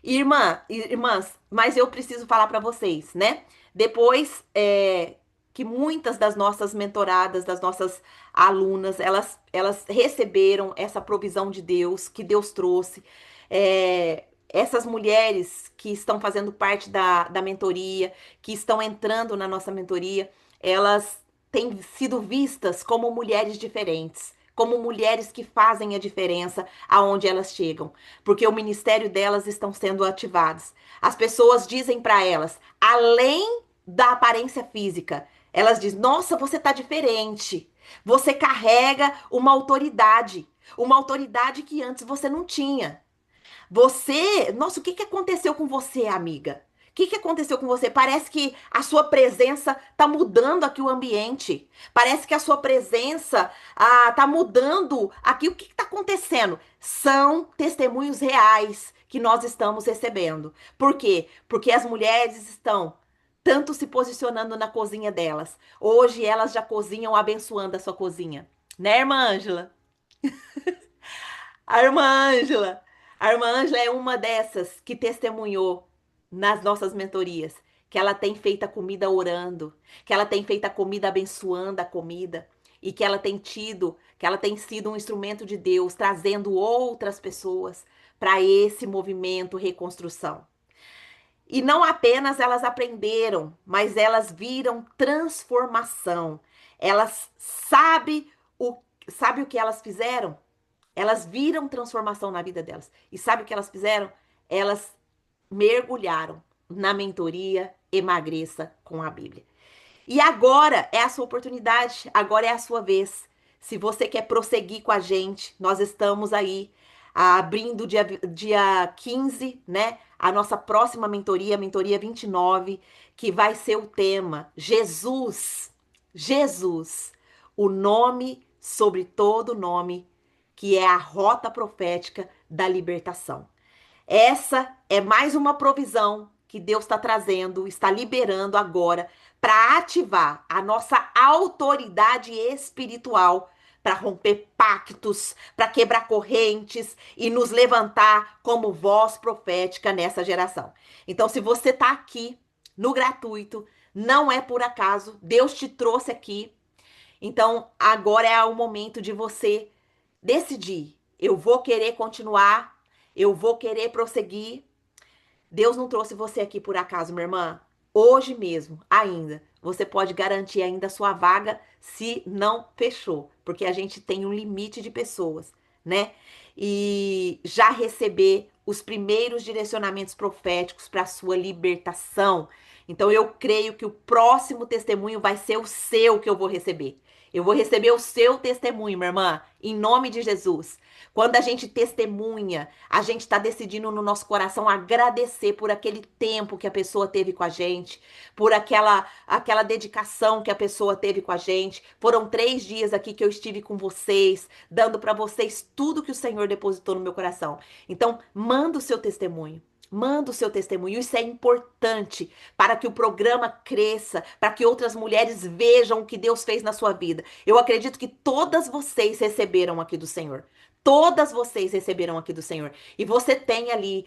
Irmãs, mas eu preciso falar para vocês, né? Depois que muitas das nossas mentoradas, das nossas alunas, elas receberam essa provisão de Deus, que Deus trouxe. Essas mulheres que estão fazendo parte da mentoria, que estão entrando na nossa mentoria, elas têm sido vistas como mulheres diferentes, como mulheres que fazem a diferença aonde elas chegam, porque o ministério delas estão sendo ativados. As pessoas dizem para elas, além da aparência física, elas dizem: "Nossa, você tá diferente. Você carrega uma autoridade que antes você não tinha. Nossa, o que que aconteceu com você, amiga? O que que aconteceu com você? Parece que a sua presença tá mudando aqui o ambiente. Parece que a sua presença tá mudando aqui. O que que tá acontecendo?" São testemunhos reais que nós estamos recebendo. Por quê? Porque as mulheres estão tanto se posicionando na cozinha delas. Hoje elas já cozinham abençoando a sua cozinha. Né, irmã Ângela? A irmã Ângela. A irmã Ângela é uma dessas que testemunhou nas nossas mentorias, que ela tem feito a comida orando, que ela tem feito a comida abençoando a comida, e que ela tem sido um instrumento de Deus, trazendo outras pessoas para esse movimento reconstrução. E não apenas elas aprenderam, mas elas viram transformação. Elas sabe o que elas fizeram? Elas viram transformação na vida delas. E sabe o que elas fizeram? Elas mergulharam na mentoria Emagreça com a Bíblia. E agora é a sua oportunidade, agora é a sua vez. Se você quer prosseguir com a gente, nós estamos aí abrindo dia 15, né? A nossa próxima mentoria, a mentoria 29, que vai ser o tema Jesus, Jesus, o nome sobre todo nome, que é a rota profética da libertação. Essa é mais uma provisão que Deus está trazendo, está liberando agora para ativar a nossa autoridade espiritual, para romper pactos, para quebrar correntes e nos levantar como voz profética nessa geração. Então, se você está aqui no gratuito, não é por acaso, Deus te trouxe aqui. Então, agora é o momento de você decidir. Eu vou querer continuar, eu vou querer prosseguir. Deus não trouxe você aqui por acaso, minha irmã. Hoje mesmo, ainda, você pode garantir ainda a sua vaga se não fechou, porque a gente tem um limite de pessoas, né? E já receber os primeiros direcionamentos proféticos para a sua libertação. Então eu creio que o próximo testemunho vai ser o seu que eu vou receber. Eu vou receber o seu testemunho, minha irmã, em nome de Jesus. Quando a gente testemunha, a gente está decidindo no nosso coração agradecer por aquele tempo que a pessoa teve com a gente, por aquela dedicação que a pessoa teve com a gente. Foram 3 dias aqui que eu estive com vocês, dando para vocês tudo que o Senhor depositou no meu coração. Então, manda o seu testemunho. Manda o seu testemunho, isso é importante para que o programa cresça, para que outras mulheres vejam o que Deus fez na sua vida. Eu acredito que todas vocês receberam aqui do Senhor. Todas vocês receberam aqui do Senhor. E você tem ali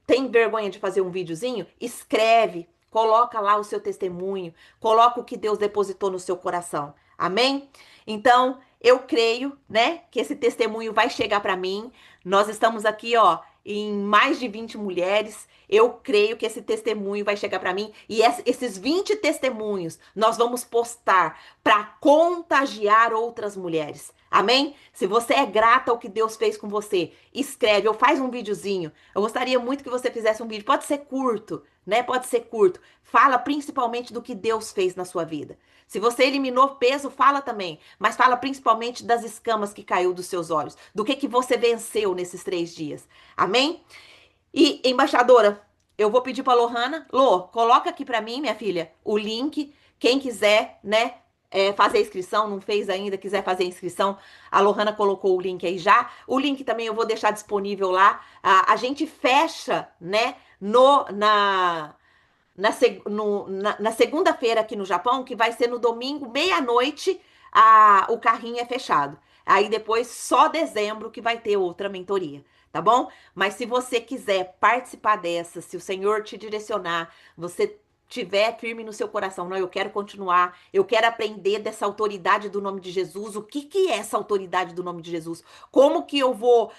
tem vergonha de fazer um videozinho? Escreve. coloca lá o seu testemunho, coloca o que Deus depositou no seu coração. Amém? Então, eu creio, né, que esse testemunho vai chegar para mim. Nós estamos aqui, ó, em mais de 20 mulheres. Eu creio que esse testemunho vai chegar para mim e esses 20 testemunhos nós vamos postar para contagiar outras mulheres. Amém? Se você é grata ao que Deus fez com você, escreve ou faz um videozinho. Eu gostaria muito que você fizesse um vídeo. Pode ser curto, né? Pode ser curto. Fala principalmente do que Deus fez na sua vida. Se você eliminou peso, fala também, mas fala principalmente das escamas que caiu dos seus olhos, do que você venceu nesses 3 dias. Amém? E, embaixadora, eu vou pedir para Lohana. Lô, coloca aqui para mim, minha filha, o link. Quem quiser, né, fazer a inscrição, não fez ainda, quiser fazer a inscrição, a Lohana colocou o link aí já. O link também eu vou deixar disponível lá. A gente fecha, né, na segunda-feira aqui no Japão, que vai ser no domingo, meia-noite, o carrinho é fechado. Aí depois, só dezembro, que vai ter outra mentoria, tá bom? Mas se você quiser participar dessa, se o Senhor te direcionar, você tiver firme no seu coração, não, eu quero continuar, eu quero aprender dessa autoridade do nome de Jesus, o que que é essa autoridade do nome de Jesus? Como que eu vou,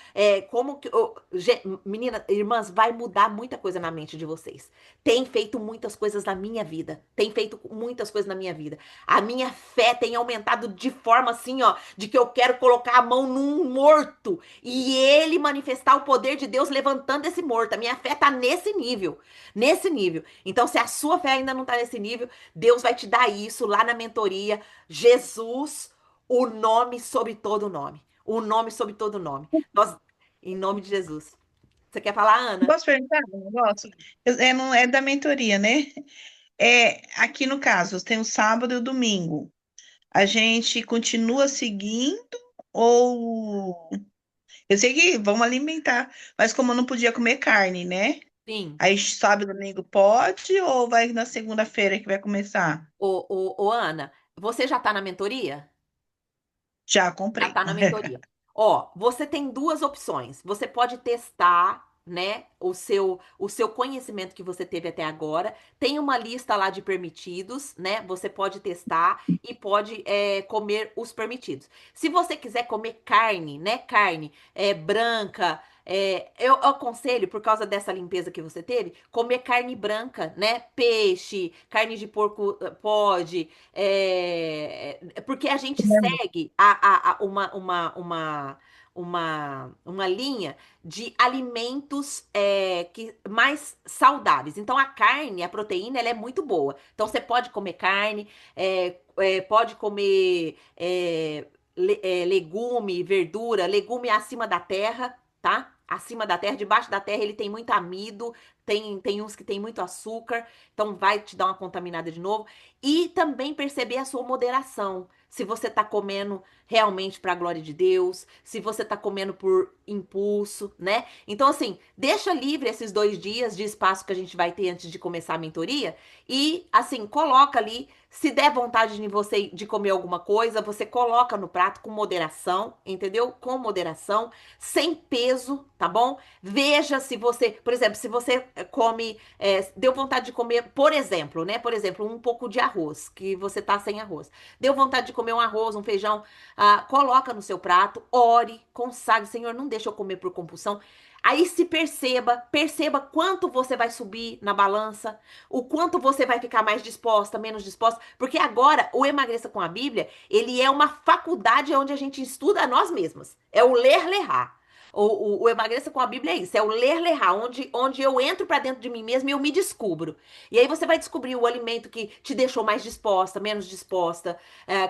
menina, irmãs, vai mudar muita coisa na mente de vocês. Tem feito muitas coisas na minha vida. Tem feito muitas coisas na minha vida. A minha fé tem aumentado de forma assim, ó, de que eu quero colocar a mão num morto e ele manifestar o poder de Deus levantando esse morto. A minha fé tá nesse nível, nesse nível. Então, se a sua fé ainda não tá nesse nível, Deus vai te dar isso lá na mentoria. Jesus, o nome sobre todo nome. O nome sobre todo nome. Nós, em nome de Jesus. Você quer falar, Ana? Posso perguntar um negócio? Não é da mentoria, né? Aqui no caso, tem o sábado e o domingo. A gente continua seguindo ou... Eu sei que vamos alimentar, mas como eu não podia comer carne, né? Sim. Aí sábado e domingo pode ou vai na segunda-feira que vai começar? Ana, você já tá na mentoria? Já Já comprei. tá na mentoria. Ó, você tem duas opções. Você pode testar, né, o seu conhecimento que você teve até agora. Tem uma lista lá de permitidos, né? Você pode testar e pode comer os permitidos. Se você quiser comer carne, né, carne branca, eu aconselho, por causa dessa limpeza que você teve, comer carne branca, né? Peixe, carne de porco pode. Porque a gente segue uma linha de alimentos mais saudáveis. Então, a carne, a proteína, ela é muito boa. Então, você pode comer carne, pode comer legume, verdura, legume acima da terra, tá? Acima da terra, debaixo da terra, ele tem muito amido, tem uns que tem muito açúcar, então vai te dar uma contaminada de novo. E também perceber a sua moderação. Se você está comendo realmente para a glória de Deus, se você está comendo por impulso, né? Então, assim, deixa livre esses 2 dias de espaço que a gente vai ter antes de começar a mentoria e, assim, coloca ali. Se der vontade de você de comer alguma coisa, você coloca no prato com moderação, entendeu? Com moderação, sem peso, tá bom? Veja se você, por exemplo, se você come deu vontade de comer, por exemplo, né? Por exemplo, um pouco de arroz, que você tá sem arroz. Deu vontade de comer um arroz, um feijão, coloca no seu prato, ore, consagre, Senhor, não deixa eu comer por compulsão. Aí se perceba quanto você vai subir na balança, o quanto você vai ficar mais disposta, menos disposta, porque agora o Emagreça com a Bíblia, ele é uma faculdade onde a gente estuda a nós mesmas. É o ler, lerrar. O Emagreça com a Bíblia é isso, é o ler, lerrar, onde eu entro pra dentro de mim mesma e eu me descubro. E aí você vai descobrir o alimento que te deixou mais disposta, menos disposta,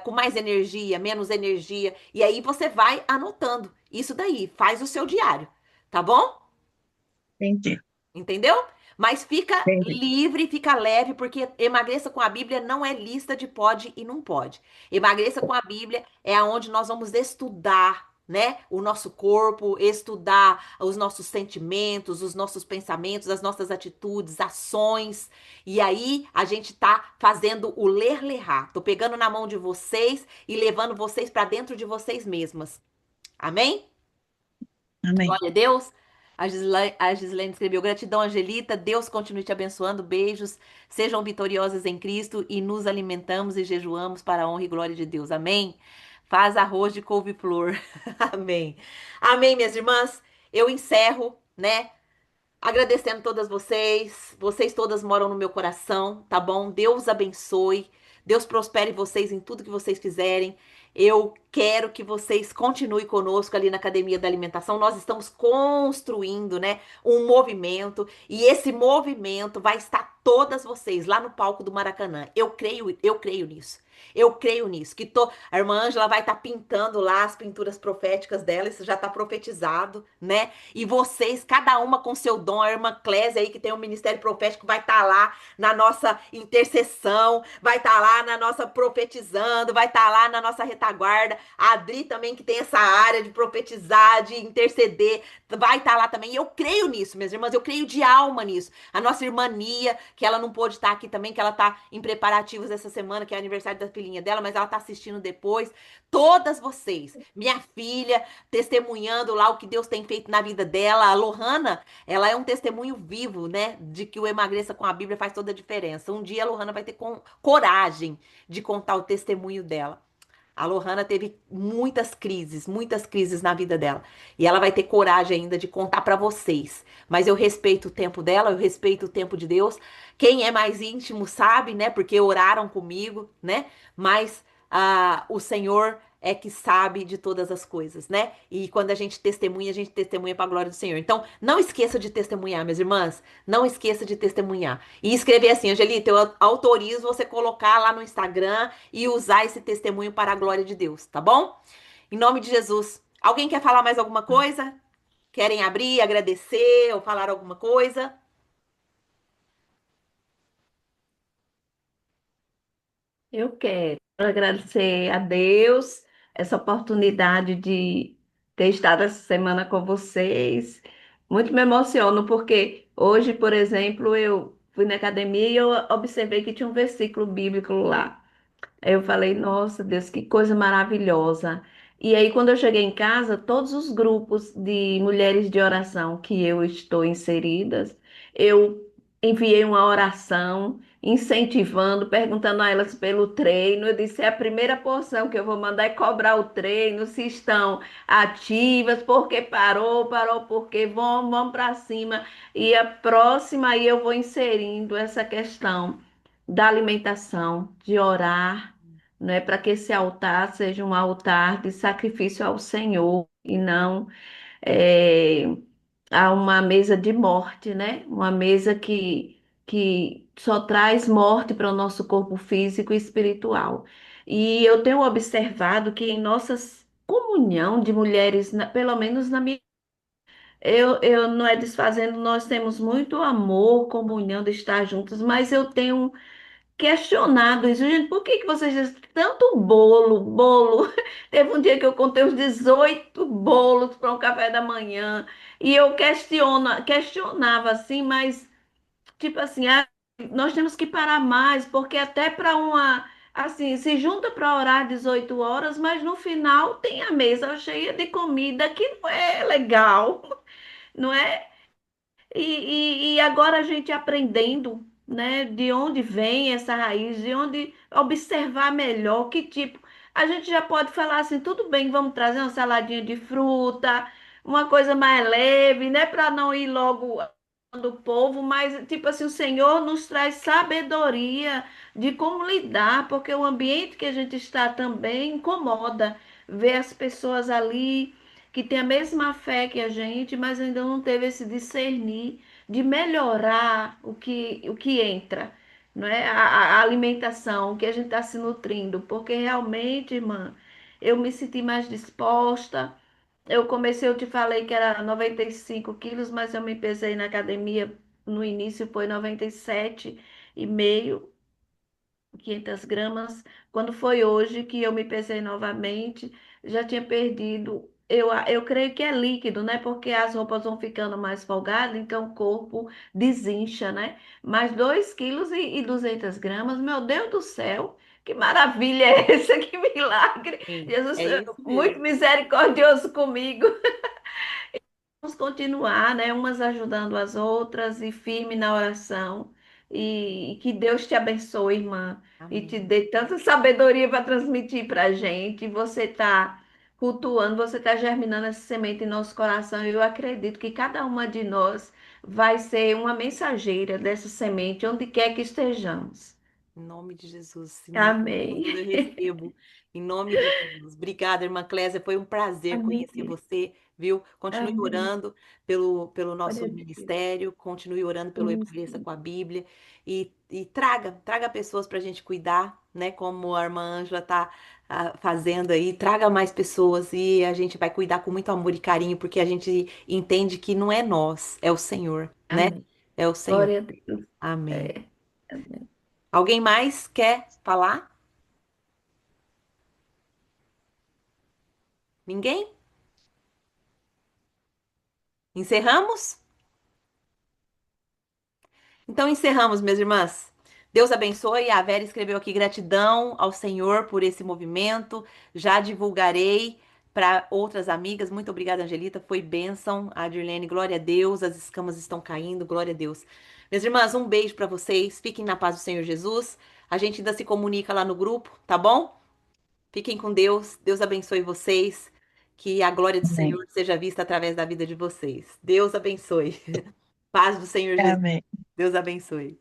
com mais energia, menos energia. E aí você vai anotando isso daí, faz o seu diário, tá bom? Entendi. Entendeu? Mas fica Entendi. livre, fica leve, porque emagreça com a Bíblia não é lista de pode e não pode. Emagreça com a Bíblia é aonde nós vamos estudar, né, o nosso corpo, estudar os nossos sentimentos, os nossos pensamentos, as nossas atitudes, ações. E aí a gente tá fazendo o ler, lerrar. Tô pegando na mão de vocês e levando vocês para dentro de vocês mesmas. Amém? Amém. Glória a Deus. A Gislaine escreveu: gratidão, Angelita. Deus continue te abençoando. Beijos. Sejam vitoriosas em Cristo e nos alimentamos e jejuamos para a honra e glória de Deus. Amém. Faz arroz de couve-flor. Amém. Amém, minhas irmãs. Eu encerro, né? Agradecendo todas vocês. Vocês todas moram no meu coração, tá bom? Deus abençoe. Deus prospere vocês em tudo que vocês fizerem. Eu quero que vocês continuem conosco ali na Academia da Alimentação. Nós estamos construindo, né, um movimento e esse movimento vai estar todas vocês lá no palco do Maracanã. Eu creio nisso. Eu creio nisso. A irmã Ângela vai estar pintando lá as pinturas proféticas dela, isso já está profetizado, né? E vocês, cada uma com seu dom, a irmã Clésia aí, que tem um ministério profético, vai estar lá na nossa intercessão, vai estar lá na nossa profetizando, vai estar lá na nossa retaguarda. A Adri também, que tem essa área de profetizar, de interceder, vai estar lá também. E eu creio nisso, minhas irmãs, eu creio de alma nisso. A nossa irmã Nia, que ela não pôde estar aqui também, que ela está em preparativos essa semana, que é aniversário da filhinha dela, mas ela está assistindo depois. Todas vocês, minha filha, testemunhando lá o que Deus tem feito na vida dela. A Lohana, ela é um testemunho vivo, né? De que o Emagreça com a Bíblia faz toda a diferença. Um dia a Lohana vai ter coragem de contar o testemunho dela. A Lohana teve muitas crises na vida dela. E ela vai ter coragem ainda de contar para vocês. Mas eu respeito o tempo dela, eu respeito o tempo de Deus. Quem é mais íntimo sabe, né? Porque oraram comigo, né? Mas o Senhor é que sabe de todas as coisas, né? E quando a gente testemunha para a glória do Senhor. Então, não esqueça de testemunhar, minhas irmãs. Não esqueça de testemunhar. E escrever assim, Angelita, eu autorizo você colocar lá no Instagram e usar esse testemunho para a glória de Deus, tá bom? Em nome de Jesus. Alguém quer falar mais alguma coisa? Querem abrir, agradecer ou falar alguma coisa? Eu quero agradecer a Deus essa oportunidade de ter estado essa semana com vocês. Muito me emociono porque hoje, por exemplo, eu fui na academia e eu observei que tinha um versículo bíblico lá. Aí eu falei, nossa, Deus, que coisa maravilhosa. E aí, quando eu cheguei em casa, todos os grupos de mulheres de oração que eu estou inseridas, eu enviei uma oração incentivando, perguntando a elas pelo treino. Eu disse, a primeira porção que eu vou mandar é cobrar o treino, se estão ativas, porque parou porque vamos para cima. E a próxima aí eu vou inserindo essa questão da alimentação, de orar, não é para que esse altar seja um altar de sacrifício ao Senhor e não é, a uma mesa de morte, né? Uma mesa que só traz morte para o nosso corpo físico e espiritual. E eu tenho observado que em nossas comunhão de mulheres, pelo menos na minha eu não é desfazendo, nós temos muito amor, comunhão de estar juntos, mas eu tenho questionado isso. Gente, por que que vocês dizem tanto bolo? Teve um dia que eu contei uns 18 bolos para um café da manhã e eu questionava assim, mas tipo assim, nós temos que parar mais, porque até para uma assim, se junta para orar 18 horas, mas no final tem a mesa cheia de comida que não é legal, não é? E agora a gente aprendendo, né, de onde vem essa raiz, de onde observar melhor que tipo. A gente já pode falar assim, tudo bem, vamos trazer uma saladinha de fruta, uma coisa mais leve, né, para não ir logo do povo, mas tipo assim, o Senhor nos traz sabedoria de como lidar, porque o ambiente que a gente está também incomoda ver as pessoas ali que tem a mesma fé que a gente, mas ainda não teve esse discernir de melhorar o que entra, não é? A alimentação, o que a gente está se nutrindo, porque realmente, irmã, eu me senti mais disposta. Eu comecei, eu te falei que era 95 quilos, mas eu me pesei na academia no início foi 97,5. 500 gramas. Quando foi hoje que eu me pesei novamente, já tinha perdido. Eu creio que é líquido, né? Porque as roupas vão ficando mais folgadas, então o corpo desincha, né? Mas 2 quilos e 200 gramas, meu Deus do céu, que maravilha é essa? Que milagre! Sim, Jesus, é isso muito mesmo. misericordioso comigo. continuar, né, umas ajudando as outras e firme na oração. E que Deus te abençoe, irmã, e te Amém. dê tanta sabedoria para transmitir para a gente. Você está cultuando, você está germinando essa semente em nosso coração. E eu acredito que cada uma de nós vai ser uma mensageira dessa semente, onde quer que estejamos. Em nome de Jesus, em nome de Amém. Jesus, eu recebo. Em nome de Jesus. Obrigada, irmã Clésia. Foi um prazer Amém. conhecer você, viu? Continue Amém. orando pelo Glória nosso a Deus. ministério, continue orando pelo Eu Pareça Isso. com a Bíblia e traga pessoas para a gente cuidar, né? Como a irmã Ângela está fazendo aí. Traga mais pessoas e a gente vai cuidar com muito amor e carinho, porque a gente entende que não é nós, é o Senhor, né? Amém. É o Senhor. Glória a Deus. Amém. É. Amém. Alguém mais quer falar? Ninguém? Encerramos? Então encerramos, minhas irmãs. Deus abençoe. A Vera escreveu aqui gratidão ao Senhor por esse movimento. Já divulgarei para outras amigas. Muito obrigada, Angelita. Foi bênção. A Dirlene, glória a Deus. As escamas estão caindo, glória a Deus. Minhas irmãs, um beijo para vocês. Fiquem na paz do Senhor Jesus. A gente ainda se comunica lá no grupo, tá bom? Fiquem com Deus. Deus abençoe vocês. Que a glória do Amém. Senhor seja vista através da vida de vocês. Deus abençoe. Paz do Senhor Jesus. Amém. Deus abençoe.